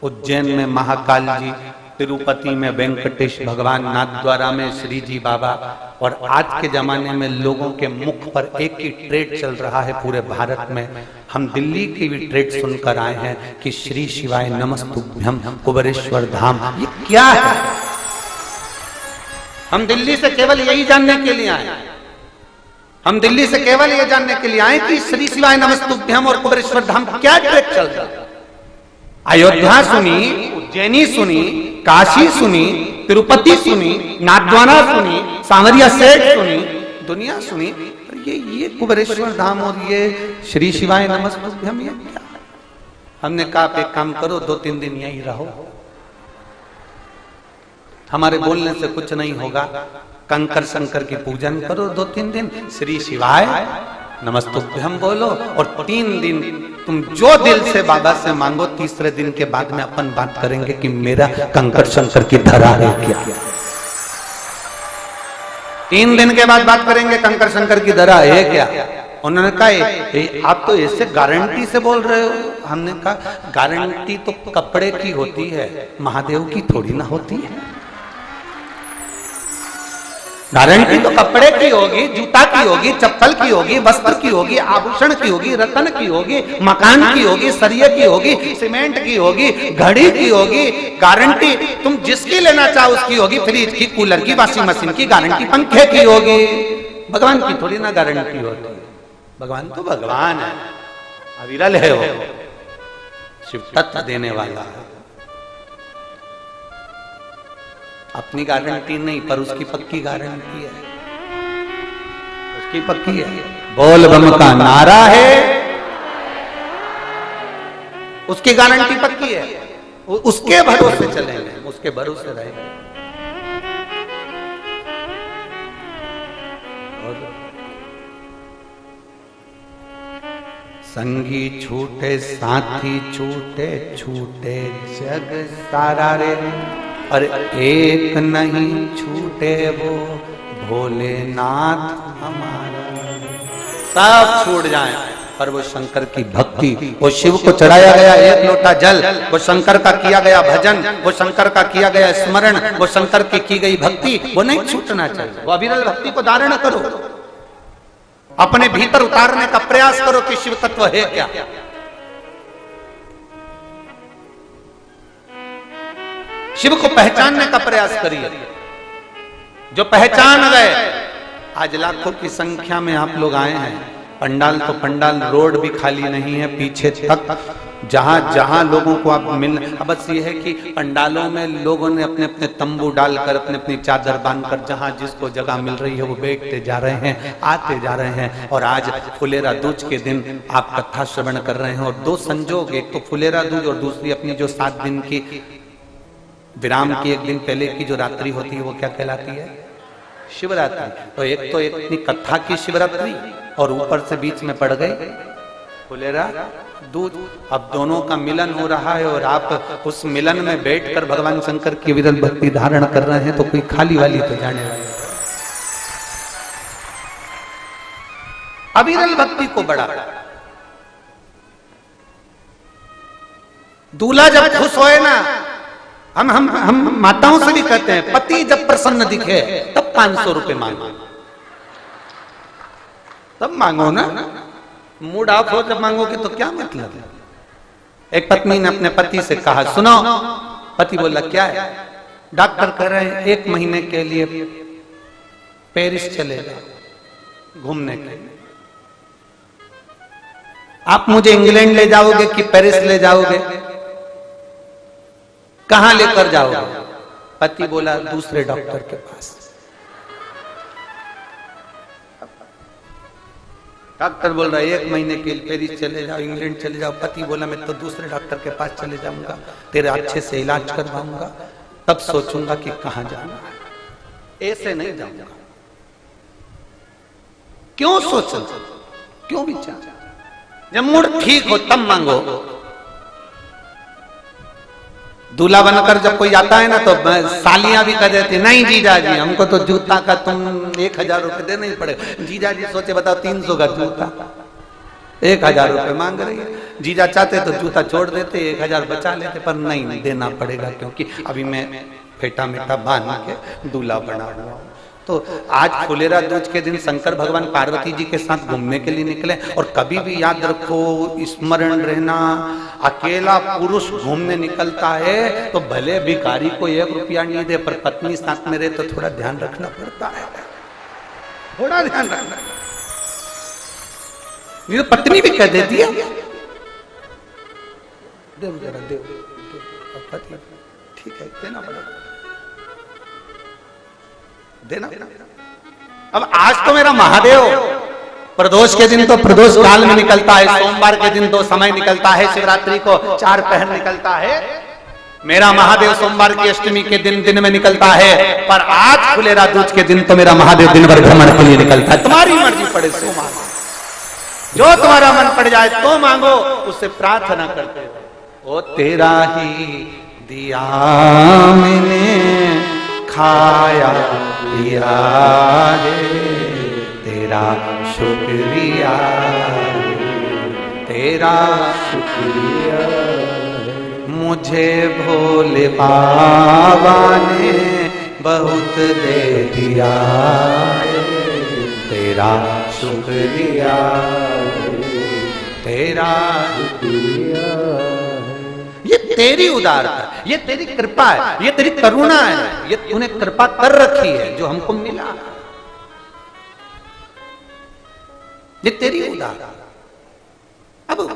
उज्जैन में महाकाल जी, तिरुपति में वेंकटेश भगवान, नाथद्वारा में श्री जी बाबा, और आज के जमाने में लोगों के मुख पर एक ही ट्रेड चल रहा है पूरे भारत में। हम दिल्ली की भी ट्रेड सुनकर आए हैं कि श्री शिवाय नमस्तुभ्यम कुबेरेश्वर धाम। ये क्या है? हम दिल्ली से केवल यही जानने के लिए आए, हम दिल्ली से केवल ये जानने के लिए आए कि श्री शिवाय नमस्तुभ्यम और कुबेरेश्वर धाम क्या ट्रेड चल रहा है। अयोध्या सुनी, उज्जैनी सुनी, काशी सुनी, तिरुपति सुनी, नाथद्वारा सुनी, सांवरिया सेठ सुनी, दुनिया सुनी, ये कुबेरेश्वर धाम और ये श्री शिवाय नमस्तुभ्यम ये क्या? हमने कहा आप एक काम करो, 2-3 दिन यहीं रहो, हमारे बोलने से कुछ नहीं होगा। कंकर शंकर की पूजन करो 2-3 दिन, श्री शिवाय नमस्तुभ्यम बोलो, और 3 दिन तुम जो दिल से बाबा से मांगो, तीसरे दिन के बाद में अपन बात करेंगे कि मेरा कंकर शंकर की धरा है क्या। 3 दिन के बाद बात करेंगे कंकर शंकर की धरा है क्या। उन्होंने कहा आप तो ऐसे गारंटी से बोल रहे हो। हमने कहा गारंटी तो कपड़े की होती है, महादेव की थोड़ी ना होती है। गारंटी तो कपड़े की होगी, जूता की होगी, चप्पल की होगी, वस्त्र की होगी, आभूषण की होगी, रत्न की होगी, मकान की होगी, सरिये की होगी, सीमेंट की होगी, घड़ी की होगी। गारंटी तुम जिसकी लेना चाहो उसकी होगी, फ्रिज की, कूलर की, वॉशिंग मशीन की गारंटी पंखे की होगी। भगवान की थोड़ी ना गारंटी होती है। भगवान तो भगवान है, अविरल है, वो शिव तत्व देने वाला है। अपनी गारंटी नहीं, पर उसकी पक्की गारंटी है, उसकी पक्की है। बोल बम का नारा है, उसकी गारंटी पक्की है। उसके भरोसे चलेंगे, उसके भरोसे रहेंगे। संगी छूटे साथी छूटे, छूटे जग सारा रे, और एक नहीं छूटे वो भोलेनाथ हमारा। सब छूट जाए पर वो शंकर की भक्ति, वो शिव को चढ़ाया गया 1 लोटा जल, वो शंकर का किया गया भजन, वो शंकर का किया गया स्मरण, वो शंकर की गई भक्ति, वो नहीं छूटना चाहिए। वो अविरल भक्ति को धारण करो, अपने भीतर उतारने का प्रयास करो कि शिव तत्व है क्या। शिव को पहचानने का प्रयास करिए। जो पहचान गए, आज लाखों की संख्या में आप लोग आए हैं, पंडाल तो पंडाल, रोड भी खाली नहीं है पीछे तक, जहां जहां लोगों को आप मिल। अब बस ये है कि पंडालों में लोगों ने अपने अपने तंबू डालकर, अपनी अपनी चादर बांधकर, जहां जिसको जगह मिल रही है वो बैठते जा रहे हैं, आते जा रहे हैं। और आज फुलेरा दूज के दिन आप कथा श्रवण कर रहे हैं। और दो संजोग, एक तो फुलेरा दूज और दूसरी अपनी जो 7 दिन की विराम की 1 दिन पहले की जो रात्रि होती है वो क्या कहलाती है? शिवरात्रि। तो एक तो इतनी कथा की शिवरात्रि और ऊपर से बीच में पड़ गई फुलेरा दूज। अब दोनों का मिलन हो रहा है और आप उस मिलन में बैठकर भगवान शंकर की विरल भक्ति धारण कर रहे हैं, तो कोई खाली वाली तो जाने वाली। अविरल भक्ति को बढ़ा। दूल्हा जब खुश होए ना, हम माताओं से भी कहते हैं, पति जब प्रसन्न दिखे तब 500 रुपए मांगो, तब मांगो ना। मूड ऑफ हो जब मांगोगे तो क्या मतलब है? एक पत्नी ने अपने पति से कहा, सुनो। पति बोला, क्या है? डॉक्टर कह रहे हैं 1 महीने के लिए पेरिस चले जाओ घूमने के लिए। आप मुझे इंग्लैंड ले जाओगे कि पेरिस ले जाओगे? कहां लेकर जाओगे? पति बोला, दूसरे डॉक्टर के पास। डॉक्टर बोल रहा है 1 महीने के लिए पेरिस चले जाओ, इंग्लैंड चले जाओ। पति बोला, मैं तो दूसरे डॉक्टर के पास चले जाऊंगा, तेरे अच्छे से इलाज करवाऊंगा, तब सोचूंगा कि कहां जाना है। ऐसे नहीं जाऊंगा। क्यों सोचो, क्यों विचार? जब मूड ठीक हो तब मांगो। दूल्हा बनकर जब कोई आता है ना, तो सालियां भी कह देती, नहीं जीजा जी, हमको तो जूता का तुम 1000 रुपए देना ही पड़ेगा। जीजा जी सोचे, बताओ 300 का जूता 1000 रुपए मांग रही है। जीजा चाहते तो जूता छोड़ देते, 1000 बचा लेते, पर नहीं देना पड़ेगा, क्योंकि अभी मैं फेटा मेटा बांध के दूल्हा बना हुआ हूं। तो आज फुलेरा दूज के दिन शंकर भगवान पार्वती जी के साथ घूमने के लिए निकले। और कभी भी याद रखो, स्मरण रहना, अकेला पुरुष घूमने निकलता है तो भले भिखारी को 1 रुपया नहीं दे, पर पत्नी साथ में रहे तो थोड़ा ध्यान रखना पड़ता है, थोड़ा ध्यान रखना। ये तो पत्नी भी कह देती है, देव जरा देव, ठीक है देना पड़ेगा, देना। अब आज तो मेरा महादेव प्रदोष के दिन तो प्रदोष काल में निकलता है, सोमवार के दिन 2 समय निकलता है, शिवरात्रि को 4 पहर निकलता है। मेरा महादेव सोमवार की अष्टमी के दिन में निकलता है, पर आज फुलेरा दूज के दिन तो मेरा महादेव दिन भर भ्रमण के लिए निकलता है। तुम्हारी मर्जी पड़े सो मांगो, जो तुम्हारा मन पड़ जाए तो मांगो, उससे प्रार्थना करते हो। ओ तेरा ही दिया मैंने खाया पिया है, तेरा शुक्रिया, तेरा शुक्रिया, मुझे भोले बाबा ने बहुत दे दिया है, तेरा शुक्रिया, तेरा शुक्रिया। ये तेरी उदारता, ये तेरी कृपा है, ये तेरी करुणा है, ये तूने कृपा कर रखी है जो हमको मिला, ये तेरी उदारता। अब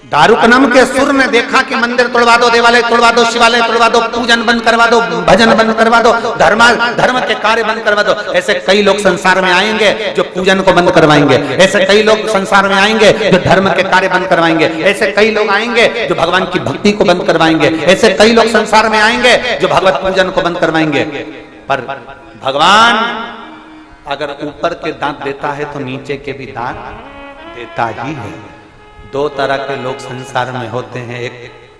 दारुकनम के सुर ने देखा कि मंदिर तोड़वा दो, देवालय तोड़वा दो, शिवालय तोड़वा दो, पूजन बंद करवा दो, भजन बंद करवा दो, धर्म के कार्य बंद करवा दो। ऐसे कई लोग संसार में आएंगे जो पूजन को बंद करवाएंगे, ऐसे कई लोग संसार में आएंगे जो धर्म के कार्य बंद करवाएंगे, ऐसे कई लोग आएंगे जो भगवान की भक्ति को बंद करवाएंगे, ऐसे कई लोग संसार में आएंगे जो भगवत पूजन को बंद करवाएंगे। पर भगवान अगर ऊपर के दांत देता है तो नीचे के भी दांत देता ही है। 2 तरह के लोग संसार में होते हैं, एक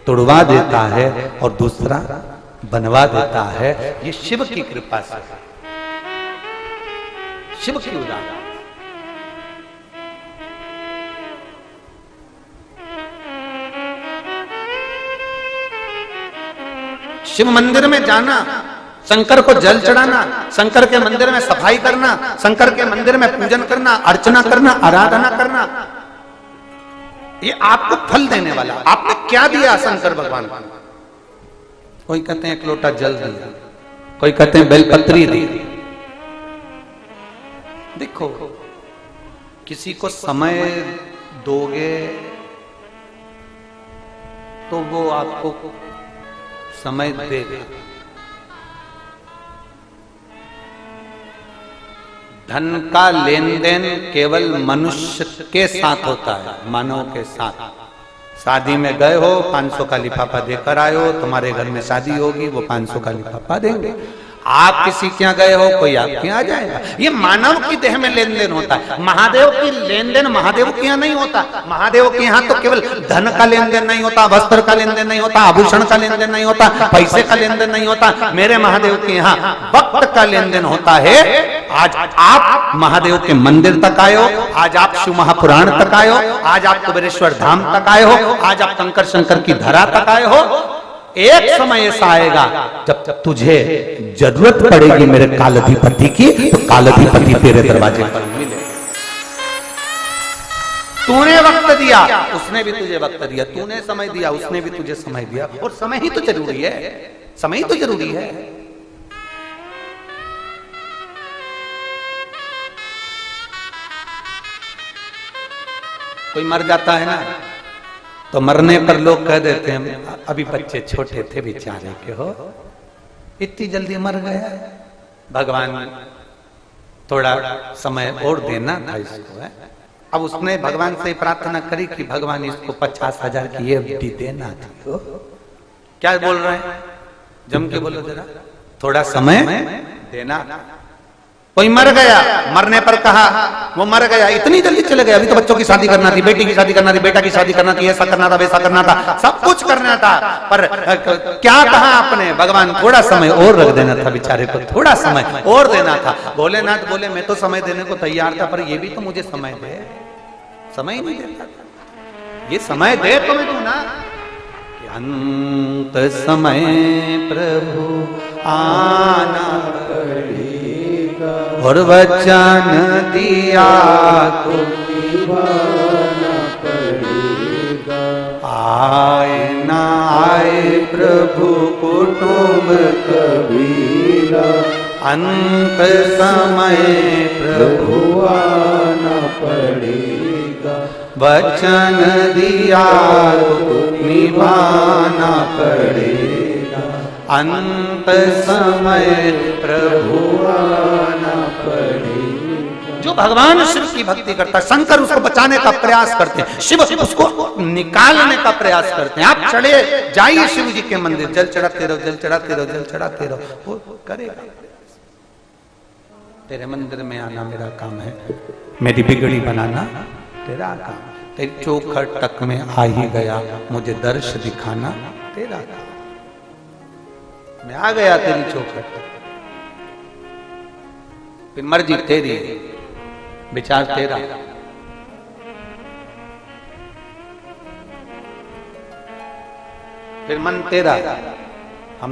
तुड़वा देता है और दूसरा बनवा देता है। ये शिव की कृपा से, शिव की उदाहरण। शिव मंदिर में जाना, शंकर को जल चढ़ाना, शंकर के मंदिर में सफाई करना, शंकर के मंदिर में पूजन करना, अर्चना करना, आराधना करना, ये आपको फल देने वाला। आपने क्या दिया शंकर भगवान को? कोई कहते हैं 1 लोटा जल दिया, कोई कहते हैं बेलपत्री दी। देखो किसी को समय दोगे तो वो आपको समय देगा। धन का लेन देन केवल मनुष्य के साथ होता है, मानव के साथ। शादी में गए हो, 500 का लिफाफा देकर आए हो, तुम्हारे घर में शादी होगी, वो 500 का लिफाफा देंगे। आप किसी के यहाँ गए हो, कोई आपके यहाँ आ जाएगा। ये मानव की देह में लेन देन होता है। महादेव की लेन देन महादेव के यहाँ नहीं होता। महादेव के यहाँ तो केवल धन का लेन देन नहीं होता, वस्त्र का लेन देन नहीं होता, आभूषण का लेन देन नहीं होता, पैसे का लेन देन नहीं होता। मेरे महादेव के यहाँ वक्त का लेन देन होता है। आज आप महादेव के मंदिर तक आए हो, आज आप शिव महापुराण तक आए हो, आज आप कुबेरेश्वर धाम तक आए हो, आज आप कंकर शंकर की धरा तक आए हो। एक समय ऐसा आएगा जब तुझे जरूरत पड़ेगी मेरे कालाधिपति की, तो कालाधिपति तेरे दरवाजे पर मिले। तूने वक्त दिया, उसने भी तुझे वक्त दिया। तूने समय दिया, उसने भी तुझे समय दिया। और समय ही तो जरूरी है, समय ही तो जरूरी है। कोई मर जाता है ना, तो मरने पर लोग कह देते हैं अभी बच्चे छोटे थे बेचारे के हो, इतनी जल्दी मर गया। भगवान थोड़ा समय और देना था इसको है। अब उसने भगवान से प्रार्थना करी कि भगवान इसको 50,000 की एफडी देना थी। तो क्या बोल रहे हैं, जम के बोलो जरा, थोड़ा समय देना। कोई मर गया, मरने पर कहा वो मर गया, इतनी जल्दी चले गए, अभी तो बच्चों की शादी करना थी, बेटी की शादी करना थी, बेटा की शादी करना थी, ऐसा करना था, वैसा करना था, सब कुछ करना था। पर क्या कहा आपने, भगवान थोड़ा समय और रख देना था, बेचारे को थोड़ा समय और देना था। भोलेनाथ बोले मैं तो समय देने को तैयार था, पर ये भी तो मुझे समय दे। समय नहीं देता था, ये समय दे तो मैं तू ना। अंत समय प्रभु आना पड़ेगा, और वचन दिया तो निभाना पड़ेगा। आए ना आए प्रभु कुटुंब कबीरा, अंत समय प्रभु आना पड़ेगा। वचन दिया तो निभाना पड़ेगा, अंत समय प्रभु आना पड़ेगा। जो भगवान शिव की भक्ति करता है, शंकर उसको बचाने का प्रयास करते हैं, शिव उसको निकालने का प्रयास करते हैं। आप चले जाइए शिव जी के मंदिर, जल चढ़ाते रहो, जल चढ़ाते रहो, जल चढ़ाते रहो, वो करेगा। तेरे मंदिर में आना मेरा काम है, मेरी बिगड़ी बनाना तेरा काम। तेरी चौखट तक में आ ही गया, मुझे दर्श दिखाना तेरा काम। मैं आ गया तेरी चौखट तक, फिर मर्जी तेरी, विचार तेरा। फिर मन तेरा। हम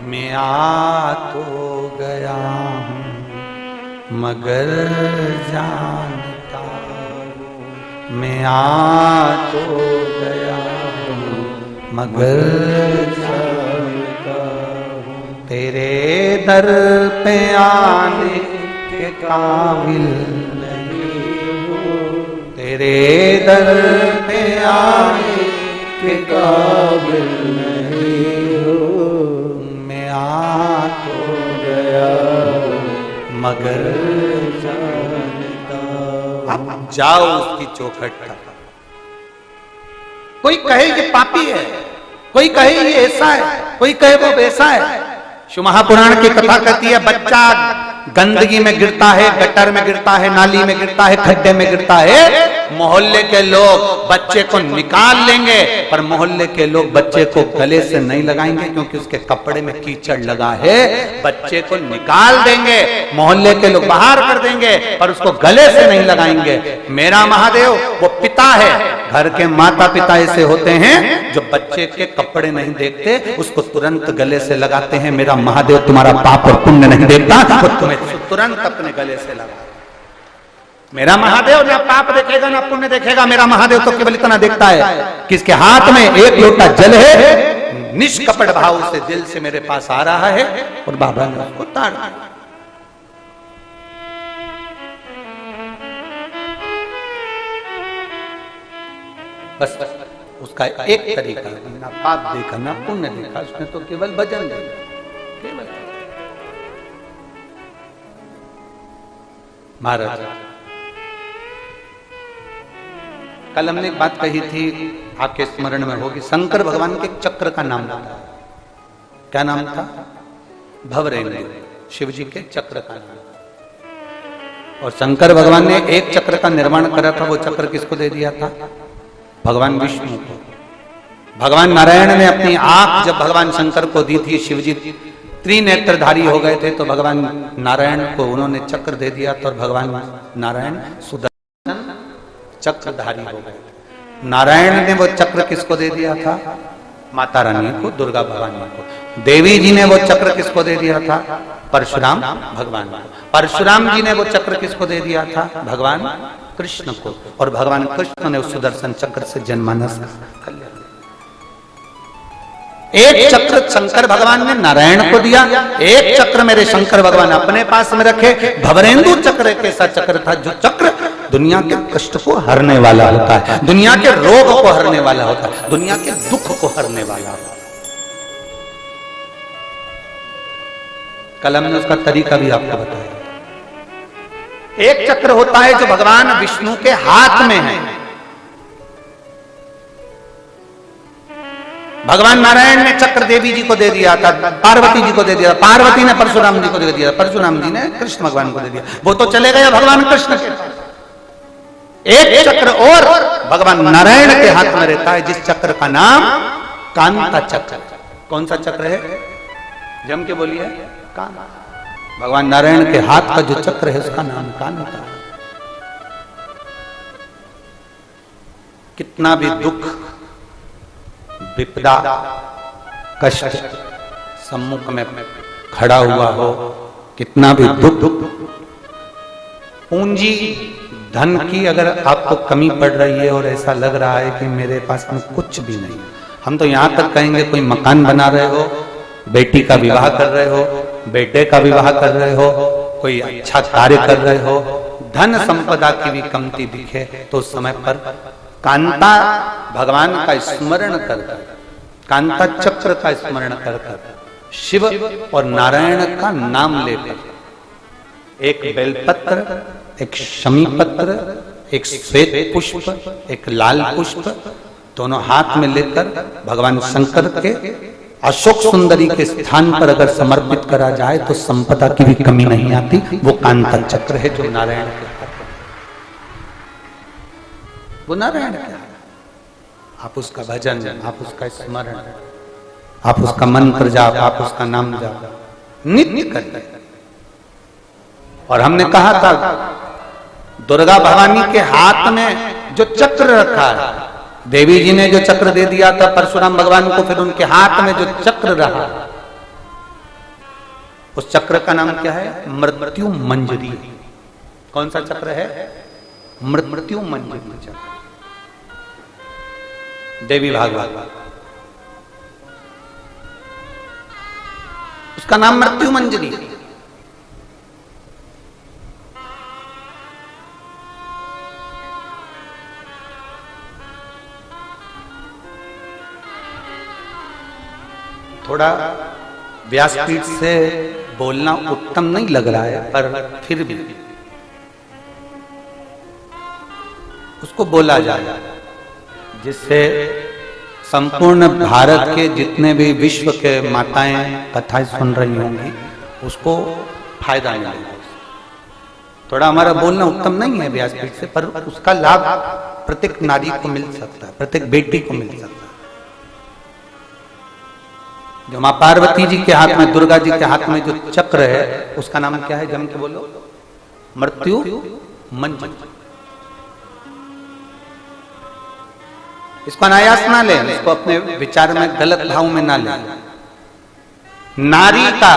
मैं आ तो गया हूं मगर जानता हूं, मैं आ तो गया हूं मगर जानता हूं, तेरे दर पे आने के काबिल नहीं हूं, तेरे दर पे आने के काबिल नहीं हूं, मैं आ तो गया मगर जानता। अब जाओ उसकी चौखट तक। कोई कहे ये पापी है, कोई कहे ये ऐसा है, कोई कहे वो वैसा है। शिव महापुराण की कथा कहती है बच्चा गंदगी में गिरता है, गटर में गिरता है, नाली में गिरता है, खड्डे में गिरता है, मोहल्ले के लोग बच्चे को निकाल लेंगे, पर मोहल्ले के लोग बच्चे को गले से नहीं लगाएंगे क्योंकि उसके कपड़े में कीचड़ लगा है। बच्चे को निकाल देंगे, मोहल्ले के लोग बाहर कर देंगे, पर उसको गले से नहीं लगाएंगे। मेरा महादेव वो पिता है। घर के माता पिता ऐसे होते हैं जो बच्चे के कपड़े नहीं देखते, उसको तुरंत गले से लगाते हैं। मेरा महादेव तुम्हारा पाप और पुण्य नहीं देखता, वो तुम्हें तुरंत अपने गले से लगा। मेरा महादेव ना पाप देखेगा ना पुण्य देखेगा। मेरा महादेव तो केवल इतना देखता है कि इसके हाथ में एक लोटा जल है, निष्कपट भाव से दिल से मेरे पास आ रहा है, और बाबा ने उसको ताड़ दिया। बस उसका एक तरीका, ना पाप देखा ना पुण्य देखा, उसने तो केवल भजन देखा, केवल। महाराज कल हमने एक बात कही थी, आपके स्मरण में होगी, शंकर भगवान के चक्र का नाम था, क्या नाम था? भवरेंद्र, शिव जी के चक्र का नाम। और शंकर भगवान ने एक चक्र का निर्माण करा था, वो चक्र किसको दे दिया था? भगवान विष्णु को। भगवान नारायण ने अपनी आंख जब भगवान शंकर को दी थी, शिव जी त्रिनेत्रधारी हो गए थे, तो भगवान नारायण को उन्होंने चक्र दे दिया था, और भगवान नारायण सुदर्शन चक्रधारी हो गए। नारायण ने वो चक्र किसको दे दिया था? माता रानी को, दुर्गा भवानी को। देवी जी ने वो चक्र किसको दे दिया था? परशुराम भगवान को। परशुराम जी ने वो चक्र किसको दे दिया था? भगवान कृष्ण को। और भगवान कृष्ण ने उस सुदर्शन चक्र से जनमानस कल्याण। एक चक्र शंकर भगवान ने नारायण को दिया, एक चक्र मेरे शंकर भगवान अपने पास में रखे। भवरेंदु चक्र एक ऐसा चक्र था जो चक्र दुनिया के कष्ट को हरने वाला होता है, दुनिया के रोग को हरने वाला होता है, दुनिया के दुख को हरने वाला होता है। कल हमने उसका तरीका भी आपको बताया। एक चक्र होता है जो भगवान विष्णु के हाथ में है। भगवान नारायण ने चक्र देवी जी को दे दिया था, पार्वती जी को दे दिया, पार्वती ने परशुराम जी को दे दिया, परशुराम जी ने कृष्ण भगवान को दे दिया। वो तो चले गए भगवान कृष्ण के पास। एक चक्र और भगवान नारायण के हाथ में रहता है, जिस चक्र का नाम कांता चक्र। कौन सा चक्र है? जम के बोलिए। कांता। भगवान नारायण के हाथ का जो चक्र है उसका नाम कांता। कितना भी दुख, विपदा, कष्ट सम्मुख में खड़ा हुआ हो, कितना भी दुख, पूंजी धन की अगर आपको कमी पड़ रही है और ऐसा लग रहा है कि मेरे पास में कुछ भी नहीं, हम तो यहां तक कहेंगे कोई मकान बना रहे हो, बेटी का विवाह कर रहे हो, बेटे का विवाह कर रहे हो, कोई अच्छा कार्य कर रहे हो, धन संपदा की भी कमती दिखे, तो उस समय पर कांता भगवान का स्मरण कर, कांता चक्र का स्मरण कर, शिव और नारायण का नाम लेकर एक बेलपत्र, एक शमी पत्र, एक श्वेत पुष्प, एक लाल पुष्प दोनों हाथ में लेकर भगवान शंकर के अशोक सुंदरी के स्थान पर अगर समर्पित करा जाए तो संपदा की भी कमी नहीं आती। वो कांता चक्र है जो नारायण के हाथ में, वो नारायण के। आप उसका भजन, आप उसका स्मरण, आप उसका मंत्र जाप, आप उसका नाम जाप नित्य करिए। और हमने कहा था दुर्गा भवानी के हाथ में जो चक्र रखा है, देवी जी ने जो चक्र दे दिया था परशुराम भगवान को, फिर उनके हाथ में जो चक्र रहा, उस चक्र का नाम क्या है? मृत्यु मंजरी। कौन सा चक्र है? मृत्यु मंजरी चक्र। देवी भागवत, उसका नाम मृत्यु मंजरी। थोड़ा व्यासपीठ से बोलना उत्तम नहीं लग रहा है, पर फिर भी उसको बोला जाए, जिससे संपूर्ण भारत के जितने भी विश्व के माताएं कथाएं सुन रही होंगी उसको फायदा मिलेगा। थोड़ा हमारा बोलना उत्तम नहीं है व्यासपीठ से, पर उसका लाभ प्रत्येक नारी को मिल सकता है, प्रत्येक बेटी को मिल सकता है। जो मां पार्वती जी के हाथ में, दुर्गा जी के हाथ में जो चक्र है उसका नाम क्या है? जम के बोलो। मृत्यु मंजरी। इसको अनायास ना ले, इसको अपने विचार में गलत भाव में ना ले। नारी का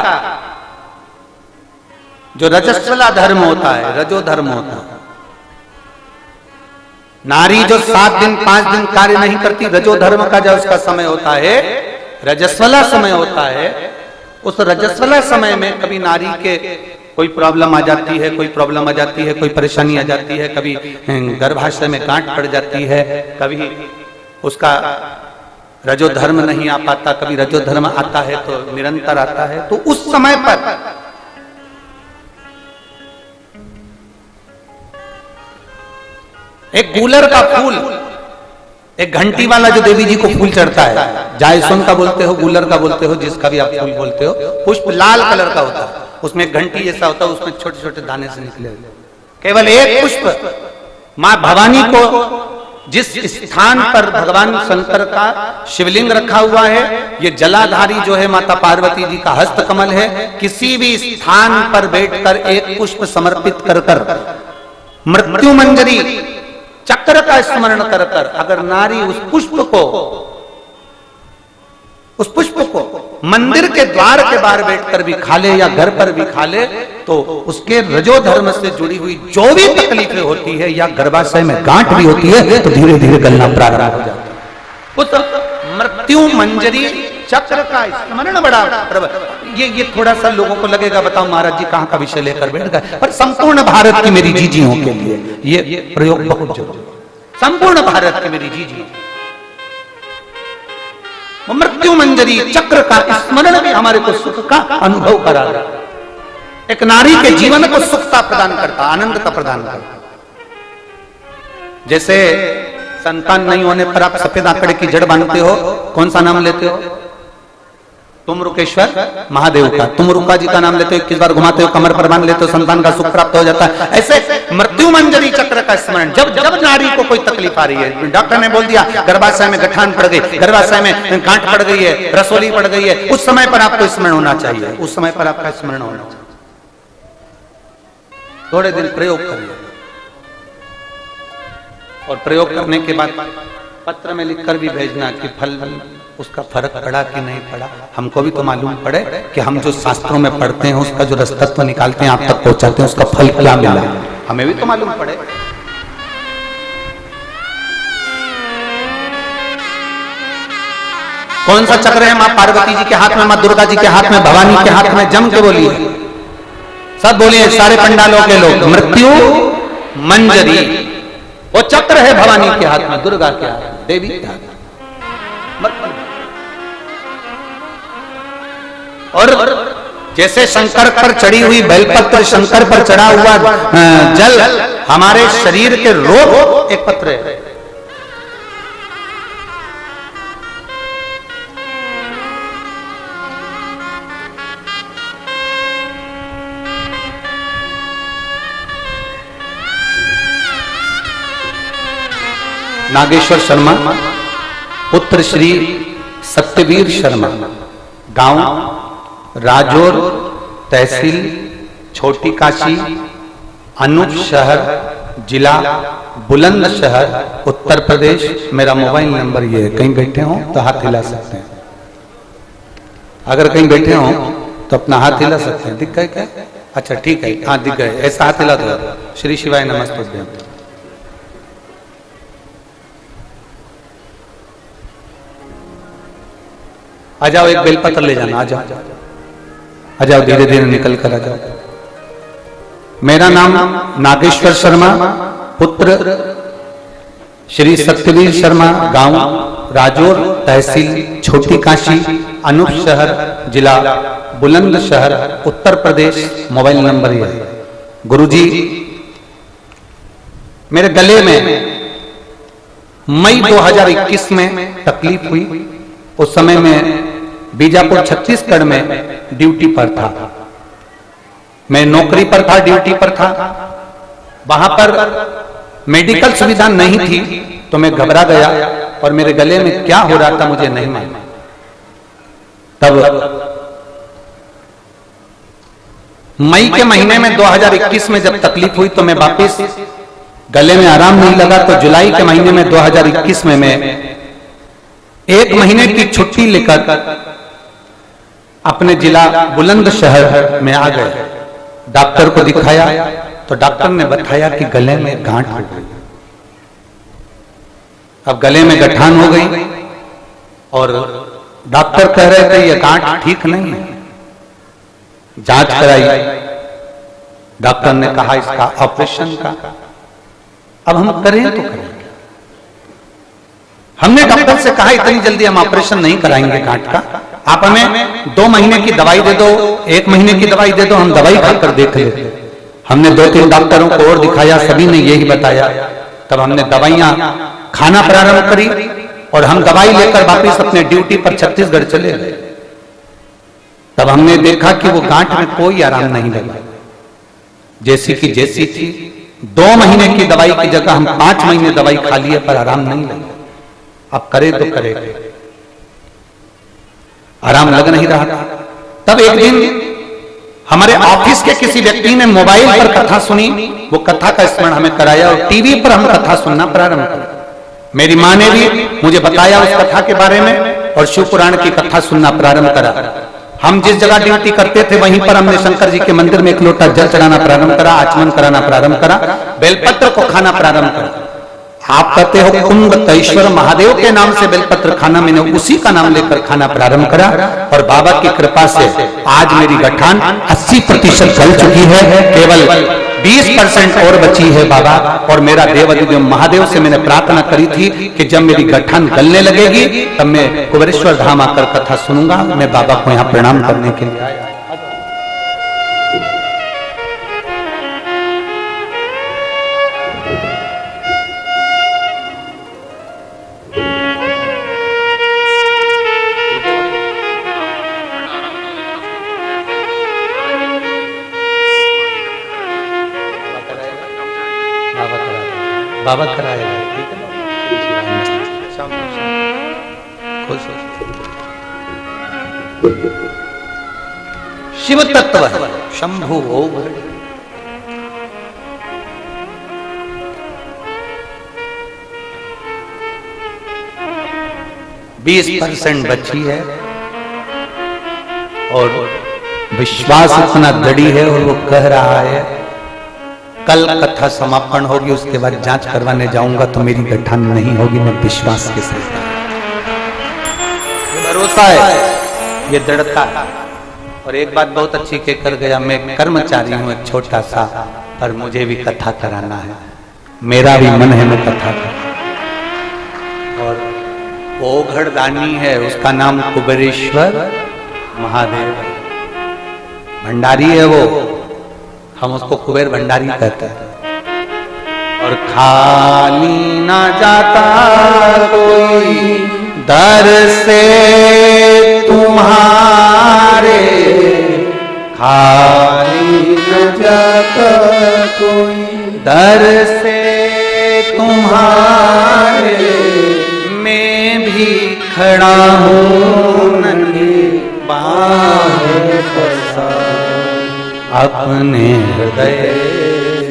जो रजस्वला धर्म होता है, रजो धर्म होता है, नारी जो 7 दिन 5 दिन कार्य नहीं करती, रजो धर्म का जो उसका समय होता है, रजस्वला समय होता है, उस रजस्वला समय में कभी नारी के कोई प्रॉब्लम आ जाती है, कोई प्रॉब्लम आ जाती है, कोई परेशानी आ जाती है, कभी गर्भाशय में गांठ पड़ जाती है, कभी उसका रजो धर्म नहीं आ पाता, कभी रजो धर्म आता है तो निरंतर आता है। तो उस समय पर एक गूलर का फूल, एक घंटी वाला जो देवी जी को फूल चढ़ता है, जायसोन का बोलते हो, गूलर का बोलते हो, जिसका भी आप फूल बोलते हो, पुष्प लाल कलर का होता है, उसमें एक घंटी जैसा होता है, उसमें छोटे छोटे दाने से निकले हुए, केवल एक पुष्प मां भवानी को जिस स्थान पर भगवान शंकर का शिवलिंग रखा हुआ है, ये जलाधारी जो है माता पार्वती जी का हस्त कमल है, किसी भी स्थान पर बैठकर एक पुष्प समर्पित कर कर मृत्यु मंजरी चक्र का स्मरण कर कर अगर नारी उस पुष्प को मंदिर के द्वार के बाहर बैठकर भी खा ले या घर पर भी खा ले, तो उसके रजो धर्म से जुड़ी हुई जो भी तकलीफें होती है या गर्भाशय में गांठ भी होती है तो धीरे धीरे गलना प्रारंभ हो जाता है। उस मृत्यु मंजरी चक्र का स्मरण बड़ा ये थोड़ा सा लोगों को लगेगा, बताओ महाराज जी कहां का विषय लेकर बैठ गए, पर संपूर्ण भारत की मेरी जीजियों के लिए ये प्रयोग बहुत जरूरी, संपूर्ण भारत की मेरी जीजियों मृत्यु मंजरी चक्र का स्मरण भी हमारे को सुख का अनुभव करा रहा है। एक नारी के जीवन को सुखता प्रदान करता, आनंद का प्रदान करता। जैसे संतान नहीं होने पर आप सफेद आंकड़े की जड़ बांधते हो, कौन सा नाम लेते हो? तुम रुकेश्वर महादेव का। तुम रुका जी का नाम लेते हो, 21 बार घुमाते हो, कमर पर बांध लेते हो, संतान का सुख प्राप्त हो जाता है। ऐसे मृत्यु मंजरी चक्र का स्मरण जब जब नारी को कोई तकलीफ आ रही है, डॉक्टर ने बोल दिया गर्भाशय में गठान पड़ गई, गर्भाशय में गांठ पड़ गई है, रसोली पड़ गई है, उस समय पर आपको स्मरण होना चाहिए, उस समय पर आपका स्मरण होना चाहिए। थोड़े दिन प्रयोग करिए और प्रयोग करने के बाद पत्र में लिखकर भी भेजना कि फल उसका फर्क पड़ा कि नहीं पड़ा। हमको भी तो मालूम पड़े कि हम जो शास्त्रों में पढ़ते हैं उसका जो रसतत्व निकालते हैं, आप तक पहुंचाते हैं, उसका फल क्या मिला, हमें भी तो मालूम पड़े। कौन सा चक्र है मां पार्वती जी के हाथ में, मां दुर्गा जी के हाथ में, भवानी के हाथ में? जम के बोलिए, सब बोलिए, सारे पंडालों के लोग। मृत्यु मंजरी वो चक्र है भवानी के हाथ में, दुर्गा के हाथ में, देवी के हाथ में। और जैसे शंकर पर चढ़ी हुई बेलपत्र, शंकर पर चढ़ा हुआ जल हमारे शरीर के रोग एक पत्र है। नागेश्वर शर्मा पुत्र श्री सत्यवीर शर्मा, गांव राजौर, तहसील छोटी काशी, अनूप शहर, जिला बुलंदशहर, उत्तर प्रदेश। मेरा मोबाइल नंबर ये है, कहीं बैठे हो तो हाथ हिला सकते हैं, अगर कहीं बैठे हो तो अपना हाथ हिला सकते हैं। दिख गए क्या? अच्छा ठीक है, हाँ दिख गए, ऐसा हाथ हिला दो। श्री शिवाय नमस्ते। आ जाओ, एक बेलपत्र ले जाना, आ जाओ, आ जाओ, धीरे धीरे निकल कर आ जाओ। मेरा नाम नागेश्वर शर्मा पुत्र श्री सत्यवीर शर्मा, गांव राजौर, तहसील छोटी काशी, अनूप शहर, जिला बुलंदशहर, उत्तर प्रदेश। मोबाइल नंबर ये है। गुरुजी, मेरे गले में मई 2021 में तकलीफ हुई। उस समय में बीजापुर छत्तीसगढ़ में ड्यूटी पर था, मैं नौकरी पर था, ड्यूटी पर था। वहां पर मेडिकल सुविधा नहीं थी तो मैं घबरा गया और मेरे गले में क्या हो रहा था मुझे नहीं मालूम। तब मई के महीने में 2021 में जब तकलीफ हुई तो मैं वापस, गले में आराम नहीं लगा तो जुलाई के महीने में 2021 में मैं 1 महीने की छुट्टी लेकर अपने जिला बुलंदशहर में आ गए। डॉक्टर को दिखाया तो डॉक्टर ने बताया कि गले में गांठ हो गई। अब गले में गठान हो गई और डॉक्टर कह रहे थे ये गांठ ठीक नहीं है। जांच कराई, डॉक्टर ने कहा इसका ऑपरेशन का। अब हम करें तो करें, हमने डॉक्टर से कहा इतनी जल्दी हम ऑपरेशन नहीं कराएंगे गांठ का, आप हमें 2 महीने की दवाई दे दो, 1 महीने की दवाई दे दो, हम दवाई खाकर देख लेते। हमने 2-3 डॉक्टरों को और दिखाया, सभी ने यही बताया। तब हमने दवाइयां खाना प्रारंभ करी और हम दवाई लेकर वापिस अपने ड्यूटी पर छत्तीसगढ़ चले गए। तब हमने देखा कि वो गांठ में कोई आराम नहीं लगा, जैसी की जैसी थी। 2 महीने की दवाई की जगह हम 5 महीने दवाई खा लिए पर आराम नहीं लगा। अब करे तो करे, आराम लग नहीं रहा था। तब एक दिन हमारे ऑफिस के किसी व्यक्ति ने मोबाइल पर कथा सुनी, वो कथा का स्मरण हमें कराया और टीवी पर हम कथा सुनना प्रारंभ किया। मेरी माँ ने भी मुझे बताया उस कथा के बारे में और शिव पुराण की कथा सुनना प्रारंभ करा। हम जिस जगह ड्यूटी करते थे वहीं पर हमने शंकर जी के मंदिर में 1 लोटा जल चढ़ाना प्रारंभ करा, आचमन कराना प्रारंभ करा, बेलपत्र को खाना प्रारंभ करा। आप कहते हो कुंभकेश्वर महादेव के नाम से बेलपत्र खाना, मैंने उसी का नाम लेकर खाना प्रारंभ करा और बाबा की कृपा से आज मेरी गठान 80% चल चुकी है, केवल 20% और बची है बाबा। और मेरा देवाधिदेव महादेव से मैंने प्रार्थना करी थी कि जब मेरी गठान गलने लगेगी तब मैं कुबेरेश्वर धाम आकर कथा सुनूंगा। मैं बाबा को यहाँ प्रणाम करने के लिए आया। बाबा कराएगा, ठीक है ना? शिव तत्व शंभु ओघड़, 20% बची है और विश्वास इतना दृढ़ है और वो कह रहा है कल कथा समापन होगी, उसके बाद जांच करवाने जाऊंगा तो मेरी गठान नहीं होगी। मैं विश्वास के साथ, ये भरोसा है, ये दृढ़ता है। और एक बात बहुत अच्छी कहकर गया, मैं कर्मचारी हूं एक छोटा सा, पर मुझे भी कथा कराना है, मेरा भी मन है मैं कथा कराऊं। और ओघड़ दानी है, उसका नाम कुबेरेश्वर महादेव, भंडारी है वो, हम उसको कुबेर भंडारी कहते हैं। और खाली ना जाता कोई दर से तुम्हारे, खाली न जाता कोई दर से तुम्हारे, मैं भी खड़ा हूँ नन्ही बाहों फंसा, अपने हृदय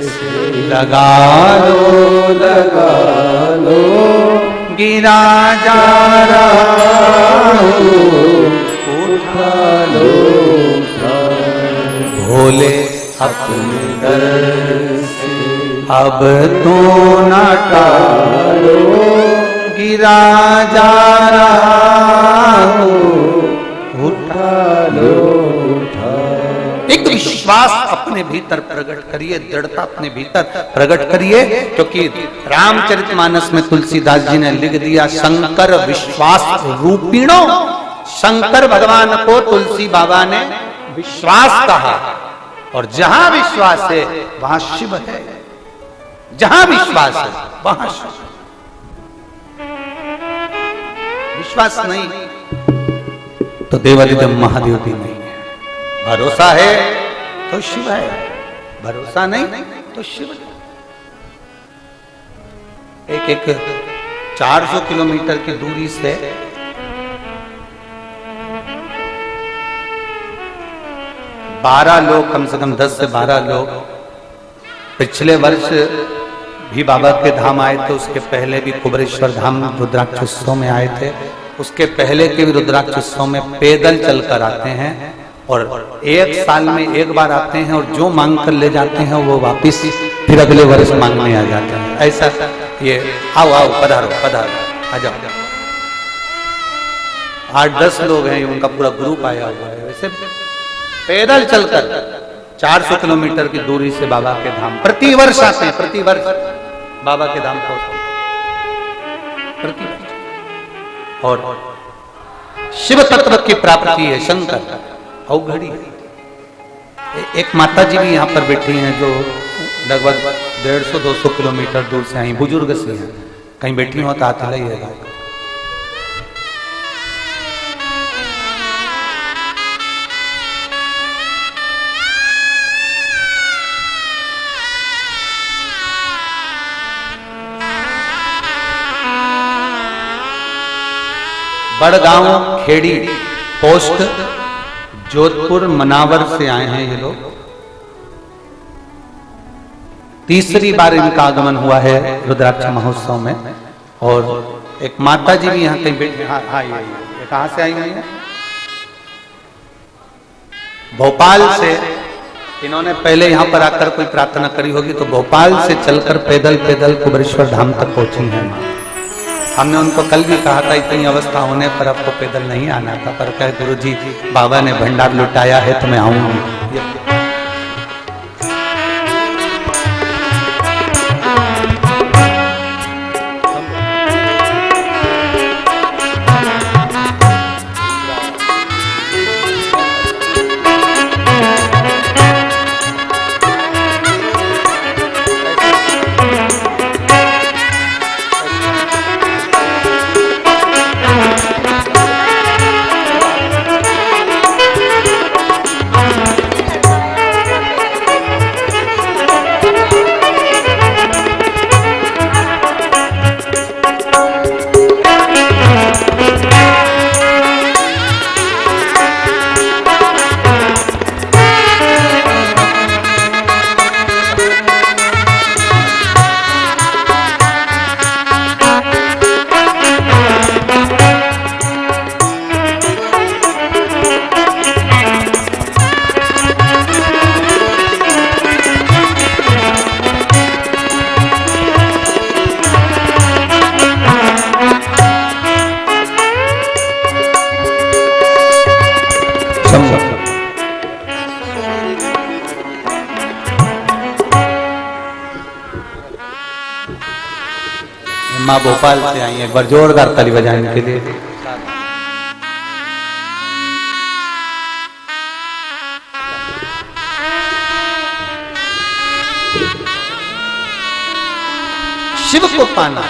से लगा लो, गिरा जा रहा हूँ, उठा लो, भोले अपने दर से अब तो न टालो, गिरा जा रहा हूँ, उठा लो। एक विश्वास अपने भीतर प्रकट करिए, दृढ़ता अपने भीतर प्रकट करिए, क्योंकि रामचरितमानस में तुलसीदास जी ने लिख दिया, शंकर विश्वास रूपिणो। शंकर भगवान को तुलसी बाबा ने विश्वास कहा, और जहां विश्वास है वहां शिव है, जहां विश्वास है वहां शिव। विश्वास नहीं तो देवाधिदेव महादेव भी नहीं है। भरोसा है तो शिव है, भरोसा नहीं तो शिव नहीं। एक 400 किलोमीटर की दूरी से बारह लोग, कम से कम 10 से 12 लोग पिछले वर्ष भी बाबा के धाम आए थे। उसके पहले भी कुबेरेश्वर धाम रुद्राक्षोत्सव में आए थे, उसके पहले के भी रुद्राक्षोत्सव में पैदल चलकर आते हैं, और 1 साल में 1 बार आते हैं, और जो मांग कर ले जाते हैं वो वापिस फिर अगले वर्ष मांगने आ जाते हैं। ऐसा ये आओ आओ पधारो पधारो आ जाओ। 8-10 लोग हैं, उनका पूरा ग्रुप आया हुआ है। वैसे पैदल चलकर 400 किलोमीटर की दूरी से बाबा के धाम प्रतिवर्ष आते हैं, प्रतिवर्ष बाबा के धाम पहुंचते हैं। और शिव तत्व की प्राप्ति है शंकर अवघड़ी। एक माता जी भी यहाँ पर बैठी हैं जो लगभग 150-200 किलोमीटर दूर से आई, बुजुर्ग सी हैं, कहीं बैठी हो तो हाथ हिलाइएगा। बड़गांव खेड़ी पोस्ट जोधपुर मनावर से आए हैं ये लोग। तीसरी बार इनका आगमन हुआ है रुद्राक्ष महोत्सव में। और एक माता जी भी यहाँ कहीं बैठी। हाँ ये कहाँ से आई हुई है? भोपाल से। इन्होंने पहले यहाँ पर आकर कोई प्रार्थना करी होगी तो भोपाल से चलकर पैदल पैदल कुबेरेश्वर धाम तक पहुंची हैं। हमने उनको कल भी कहा था इतनी अवस्था होने पर आपको पैदल नहीं आना था, पर कहे गुरुजी बाबा ने भंडार लुटाया है तो मैं आऊंगी। माँ भोपाल से आई है, एक बार जोरदार ताली बजाने के लिए। शिव को पाना,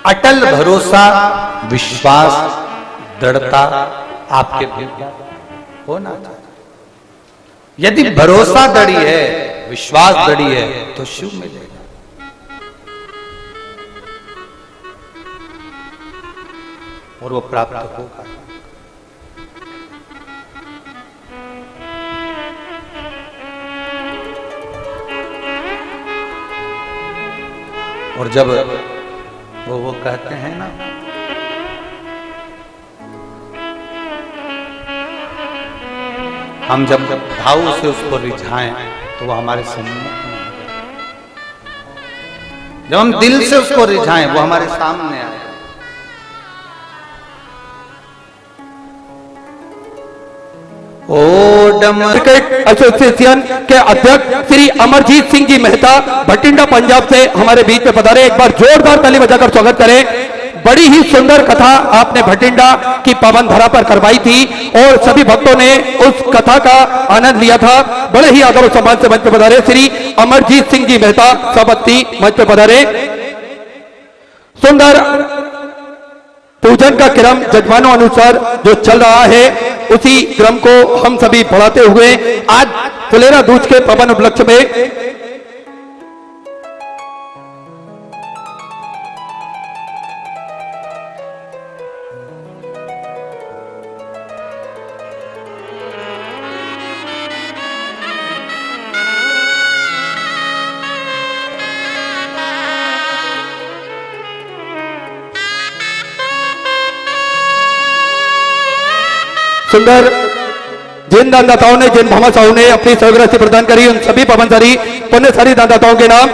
अटल भरोसा, विश्वास, दृढ़ता आपके भीतर होना चाहिए। यदि भरोसा दृढ़ है, विश्वास दृढ़ है तो शिव मिलेगा। और वो प्राप्त होगा। और जब वो कहते हैं ना, हम जब भाव से उसको रिझाएं तो वो हमारे सम्मुख में, जब हम दिल से उसको रिझाएं वो हमारे सामने आए। क्रिकेट एसोसिएशन के अध्यक्ष श्री अमरजीत सिंह जी मेहता भटिंडा पंजाब से हमारे बीच में पधारे। एक बार जोरदार ताली बजाकर स्वागत करें। बड़ी ही सुंदर कथा आपने भटिंडा की पावन धरा पर करवाई थी और सभी भक्तों ने उस कथा का आनंद लिया था। बड़े ही आदर और सम्मान से मंच पर पधारे श्री अमरजीत सिंह जी मेहता सभापति मंच पर पधारे। सुंदर पूजन का क्रम जजमानों अनुसार जो चल रहा है उसी क्रम को हम सभी बढ़ाते हुए आज फुलेरा दूज के पावन उपलक्ष्य में सुंदर जिन दानदाताओं ने, जिन भामाशाहों ने अपनी सहराशि प्रदान करी, उन सभी पवनसारी पुण्यसारी दानदाताओं के नाम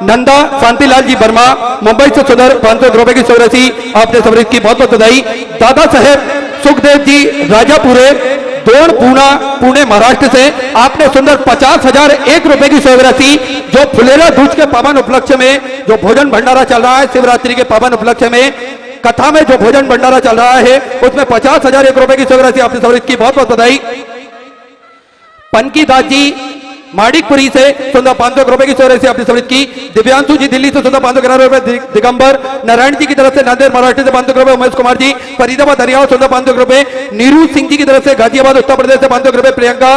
नंदा शांतिलाल जी वर्मा मुंबई से सुंदर 500 रुपए की सहराशि आपने समृद्ध की बहुत बहुत बधाई। दादा साहेब सुखदेव जी राजापुरे दोन पुणे महाराष्ट्र से आपने सुंदर 50,001 रुपए की सहराशि जो फुलेरा दूज के पावन उपलक्ष्य में जो भोजन भंडारा चल रहा है शिवरात्रि के पावन उपलक्ष्य में कथा में जो भोजन भंडारा चल रहा है उसमें 50,000 रुपए की चौक राशि आपने समृद्ध की, बहुत बहुत बधाई। पनकी दास जी माड़िकपुरी से सुंदर 500 रुपए की चौक राशि आपने समृद्ध की। दिव्यांशु जी दिल्ली से सुंदर 511 रुपए। दिगंबर नारायण जी की तरफ से नांदेड़ महाराष्ट्र से 500 रुपए। उमेश कुमार जी फरीदाबाद हरियाणा सुंदर 500 रुपए। नीरू सिंह जी की तरफ से गाजियाबाद उत्तर प्रदेश से 500 रुपए। प्रियंका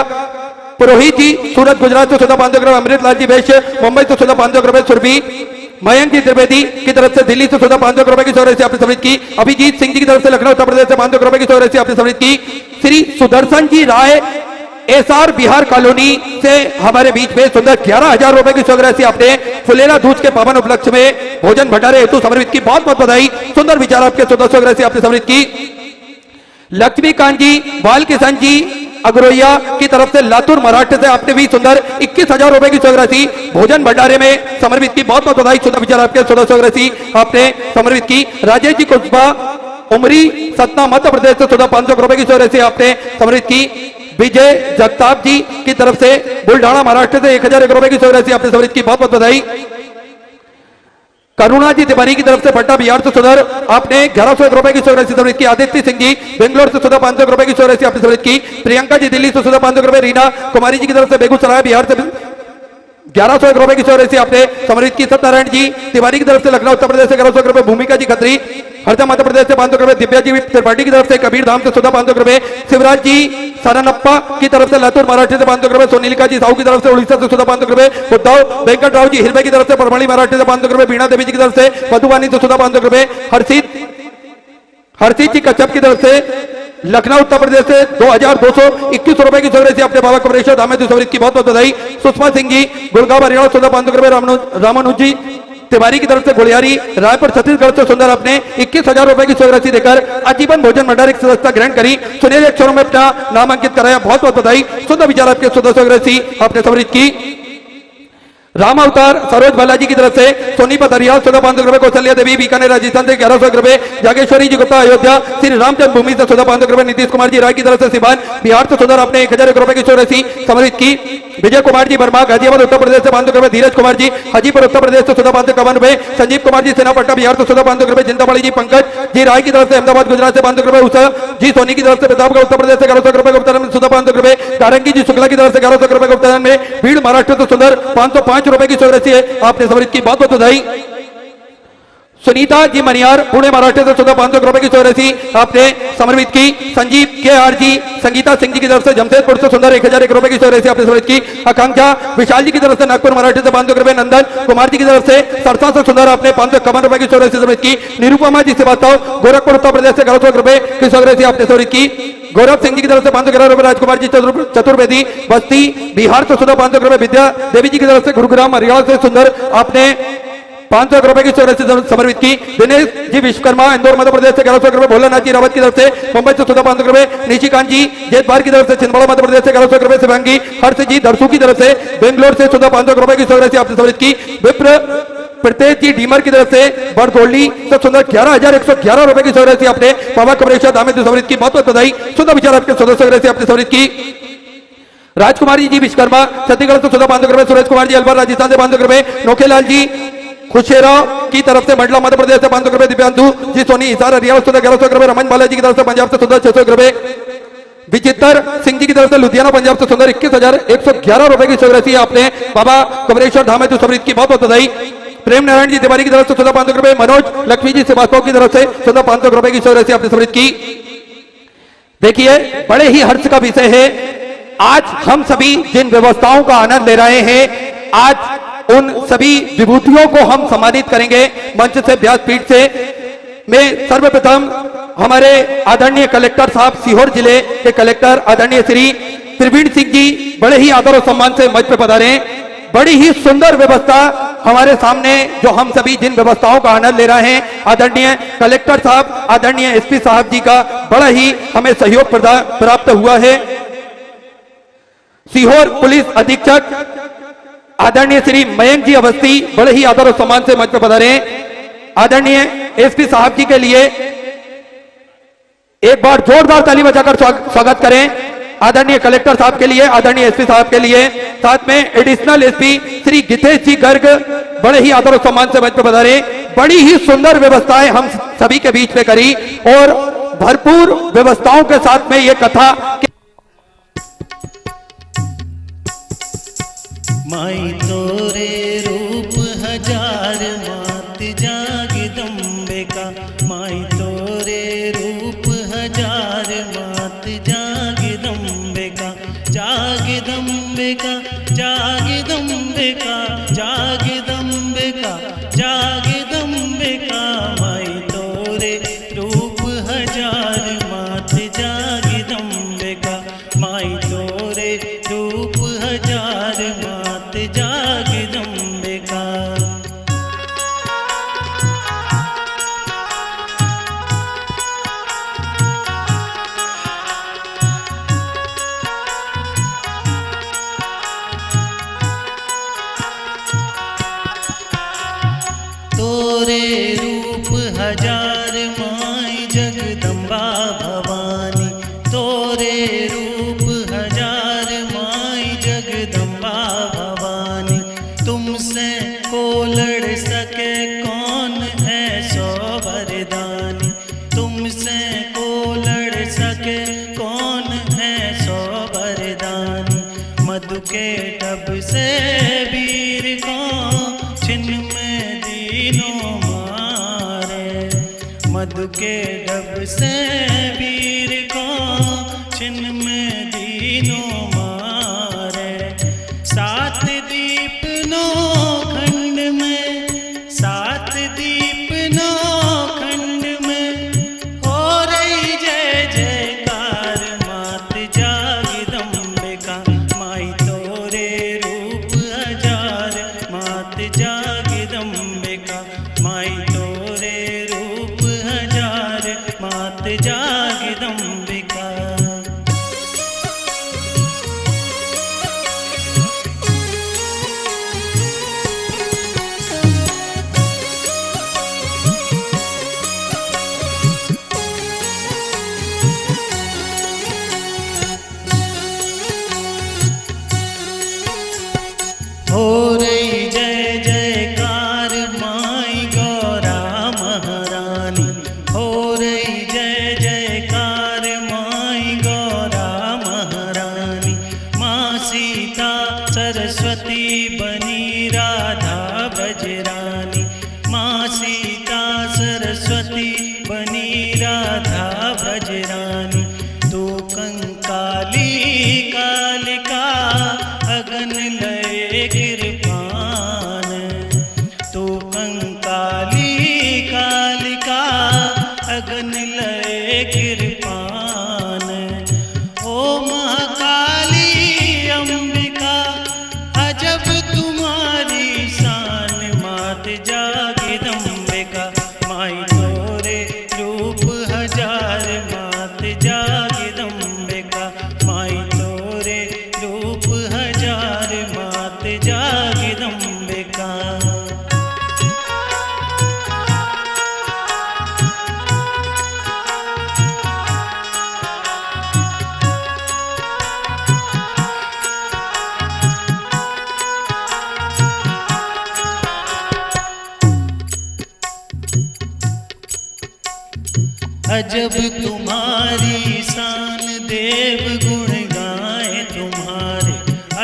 पुरोहित जी सूरत गुजरात से सुंदर 500 रुपए। अमृतलाल जी वैश्य मुंबई से सुंदर 500 रुपए। सुरभि मयंक जी त्रिवेदी की तरफ से दिल्ली से सुंदर 500 रुपए की चौक राशि आपने समृद्ध की। अभिजीत सिंह जी की तरफ से लखनऊ उत्तर प्रदेश से 500 रुपए की चौक राशि आपने समृद्ध की। श्री सुदर्शन जी राय एसआर बिहार कॉलोनी से हमारे बीच में सुंदर 11,000 रुपए की चौक राशि आपने फुलेरा दूध के पावन उपलक्ष्य में भोजन भंडारे हेतु समर्पित की, बहुत बहुत बधाई। सुंदर विचार आपके सुंदर चौक राशि आपने समर्पित की। लक्ष्मीकांत जी बाल किशन जी अग्रोया की तरफ से लातूर महाराष्ट्र से आपने भी सुंदर 21,000 रुपए की चौक राशि भोजन भंडारे में समर्पित की, बहुत बहुत बधाई। सुंदर विचार आपके सुंदर चौक राशि आपने समर्पित की। राजेश जी कुशबा उमरी सतना मध्य प्रदेश से सुंदर 500 रुपए की चौक राशि आपने समर्पित की। विजय जगताप जी की तरफ से बुल्ढाना महाराष्ट्र से 1,000 रुपए की चौक राशि आपने समर्पित की, बहुत बहुत बधाई। करुणा जी तिवारी की तरफ से पटना बिहार से सुंदर आपने 1,100 रुपए की चौक राशि समर्पित की। आदित्य सिंह जी बेंगलोर से सुंदर 500 रुपए की चौक राशि आपने समर्पित की। प्रियंका जी दिल्ली से सुंदर 500 रुपए। रीना कुमारी जी की तरफ से बेगूसराय बिहार से 1,100 रुपए की चौक राशि आपने समर्पित की। सत्यनारायण जी तिवारी की तरफ से लखनऊ उत्तर प्रदेश से 1,100 रुपए। भूमिका जी खत्री हरदा मध्य प्रदेश से 500 रुपए। दिव्या जी त्रिपाठी की तरफ से कबीर धाम से सुधा 500 रुपए। शिवराज जी सरनप्पा की तरफ से लातूर महाराष्ट्र से 500 रुपए। सोनीलिका जी साहू की तरफ से उड़ीसा से सुधा 500 रुपए। उद्धव वेंकट राव जी हिरवे की तरफ से परमणी महाराष्ट्र से 500 रुपए। बीणा देवी जी की तरफ से मधुबानी से सुधा 500 रुपए। हर्षित जी कच्छप की तरफ से लखनऊ उत्तर प्रदेश से 2,221 रुपए की चौक राशि आपने बाबा कमरेश्वर धाम में समृद्ध की, बहुत बहुत बधाई। सुषमा सिंह जी गुड़गांव हरियाणा सुधा 500 रुपए। रामानुज जी तिवारी की तरफ से गुड़ियारी रायपुर छत्तीसगढ़ से सुंदर अपने 21,000 रुपए की चौक राशि देकर आजीवन भोजन भंडार की सदस्यता ग्रहण करी। सुनील अक्षरों में अपना नाम अंकित कराया, बहुत बहुत बधाई। सुंदर विचार आपके सुंदर चौक राशि आपने समृद्ध की। राम अवतार सरोज बालाजी की तरफ से सोनीपत हरियाणा 500 रुपए। कौशल्या देवी बीकानेर राजस्थान से 1,100 रुपए। जागेश्वरी जी गुप्ता अयोध्या श्री रामचंद्र भूमि से 500 रुपए। नीतीश कुमार जी राय की तरफ से सिवान बिहार से सुंदर अपने 1,000 रुपए की चौक राशि समर्पित की। विजय कुमार जी वर्मा गाजियाबाद उत्तर प्रदेश से 500 रुपए। धीरज कुमार जी हाजीपुर उत्तर प्रदेश से 551 रुपए। संजीव कुमार जी सेना पट्टा बिहार से 500 रुपए। जिंदाबाड़ी जी पंकज जी राय की तरफ से अहमदाबाद गुजरात से 500 रुपए। उषा जी सोनी की तरफ से प्रतापगढ़ उत्तर प्रदेश से 1,100 रुपए। गुप्तान में 500 रुपए। कारंगी जी शुक्ला की तरफ से 1,100 रुपए। गुप्तान में भीड़ महाराष्ट्र से सुंदर 505 रुपए की चौक राशि आपने समर्पित की, बहुत बहुत बधाई। सुनीता जी मनियार पुणे महाराष्ट्र से 500 रुपए की चौक राशि आपने समर्पित की। संजीव के आर जी संगीता सिंह जी की तरफ से जमशेदपुर से सुंदर 1,000 रुपए की चौक राशि आपने समर्पित की। आकांक्षा विशाल जी की तरफ से नागपुर महाराष्ट्र से 500 रुपए। नंदन कुमार जी की तरफ से सरसा से सुंदर आपने 551 रुपए की चौक राशि समर्पित की। निरुपमा जी श्रीवास्तव गोरखपुर उत्तर प्रदेश से 1,100 रुपए की चौक राशि आपने समर्पित की। गौरव सिंह जी की तरफ से 511 रुपए। राजकुमार जी चतुर्वेदी बस्ती बिहार से सुंदर 500 रुपए। विद्या देवी जी की तरफ से गुरुग्राम हरियाणा से सुंदर आपने 500 रुपए की चौक राशि समर्पित की। दिनेश जी विश्वकर्मा इंदौर मध्य प्रदेश से 1,100 रुपए। भोलानाथ जी रावत की तरफ से मुंबई से 500 रुपए। निशिकांत जी जेतबार की तरफ से छिंदवाड़ा मध्य प्रदेश से 1,100 रुपए। शिवांगी हर्ष जी दरसू की तरफ से बेंगलोर से 500 रुपए की चौक राशि आपने समर्पित की। विप्र प्रत्येक जी डीमर की तरफ से बरदोली से सुंदर 11,111 रुपए की चौक राशि आपने बाबा कमरेश्वर धाम में समर्पित की, बहुत बहुत बधाई। सुंदर विचार आपके सुंदर चौक राशि आपने समर्पित की। राजकुमारी जी विश्वकर्मा छत्तीसगढ़ से 500 रुपए। सूरज कुमार जी अलवर राजस्थान से 500 रुपए। नोखेलाल जी खुशेरा की तरफ से मंडला मध्य प्रदेश से 500 रुपए। दिव्यांशु जी सोनी हिसार हरियाणा से 1,100 रुपए। रमन बालाजी की तरफ से पंजाब से 600 रुपए। विचित्र सिंह जी की तरफ से लुधियाना पंजाब से सुंदर 21,111 रुपए की चौक राशि आपने बाबा कमरेश्वर धाम में समर्पित की, बहुत बहुत बधाई। प्रेम नारायण जी तिवारी की तरफ से 500 रुपए। मनोज लक्ष्मी जी श्रीवास्तव की तरफ से 500 रुपए की चौक राशि आपने समर्पित की। देखिए बड़े ही हर्ष का विषय है, आज हम सभी जिन व्यवस्थाओं का आनंद ले रहे हैं, आज उन सभी विभूतियों को हम सम्मानित करेंगे मंच से व्यासपीठ से। मैं सर्वप्रथम हमारे आदरणीय कलेक्टर साहब सीहोर जिले के कलेक्टर आदरणीय श्री त्रिवेणी सिंह जी बड़े ही आदर और सम्मान से मंच पे पधारे। बड़ी ही सुंदर व्यवस्था हमारे सामने जो हम सभी जिन व्यवस्थाओं का आनंद ले रहे हैं, आदरणीय कलेक्टर साहब आदरणीय एसपी साहब जी का बड़ा ही हमें सहयोग प्राप्त हुआ है। सीहोर पुलिस अधीक्षक आदरणीय श्री मयंक जी अवस्थी बड़े ही आदर और सम्मान से मंच पर पधारे। आदरणीय एसपी साहब जी के लिए एक बार जोरदार ताली बजाकर स्वागत करें। आदरणीय कलेक्टर साहब के लिए, आदरणीय एसपी साहब के लिए, साथ में एडिशनल एसपी श्री गितेश जी गर्ग बड़े ही आदर और सम्मान से मंच पर पधारे। बड़ी ही सुंदर व्यवस्थाएं हम सभी के बीच में करी और भरपूर व्यवस्थाओं के साथ में ये कथा माई तोरे रूप हजार मात जागदम्बे का, माई तोरे रूप हजार मात जागदम्बे का, जागदम्बे का, जागदम्बे का, जागदम्बे का, जागदम्बे का, माई तोरे रूप हजार मात जागदम्बे का, माई तोरे रूप हजार मात जागदम्बे का। तोरे रूप हजार माई जगदम्बा भवानी, तोरे रूप हजार माई जगदम्बा भवानी, तुमसे को लड़ सके कौन है सो वरदानी, तुमसे को लड़ सके कौन है सो वरदानी, मधु के टब से वीर को छिन्न में दीनों मारे, मधु के डब से वीर को छिन्न में दीनों मारे, सात दीप नौ खंड में, सात दीप नौ खंड में हो रही जय जयकार मात जागदम्बे का, माई तोरे रूप हजार मात जागदम्बे का, माई तोरे रूप हजार मात जागदम्बे का। हो रही जय जयकार माई गौरा महारानी, हो रही जय जयकार माई गौरा महारानी, माँ सीता सरस्वती बनी राधा ब्रजरानी, माँ सीता सरस्वती बनी राधा ब्रजरानी, तू कंकाली कालिका अगन लय कृपान, तू कंकाली कालिका अगन लय कृपान, ओ महाकाली अंबिका अजब तुम्हारी शान मात जागदम्बे का, माई तोरे रूप हजार मात जागदम्बे का, माई तोरे रूप हजार मात जागदम्बे का। अजब तुम्हारी शान देव गुण गाए तुम्हारे,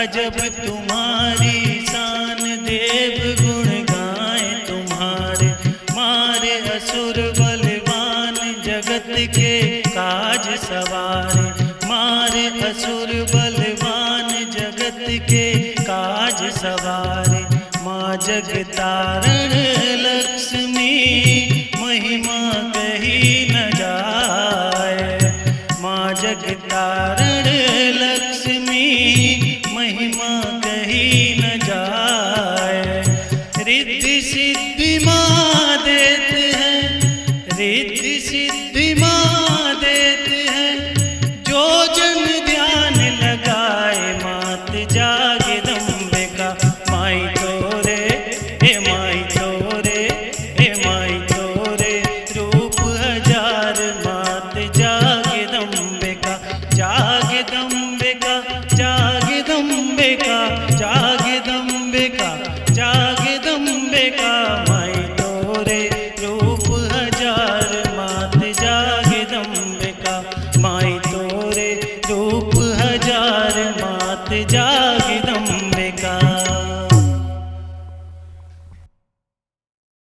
अजब तुम्हारी शान देव गुण गाए तुम्हारे, मारे असुर बलवान जगत के काज सवारे, मारे असुर बलवान जगत के काज सवारे, माँ जगतारण लक्ष्मी महिमा कही न जाए, माँ जगतारण लक्ष्मी महिमा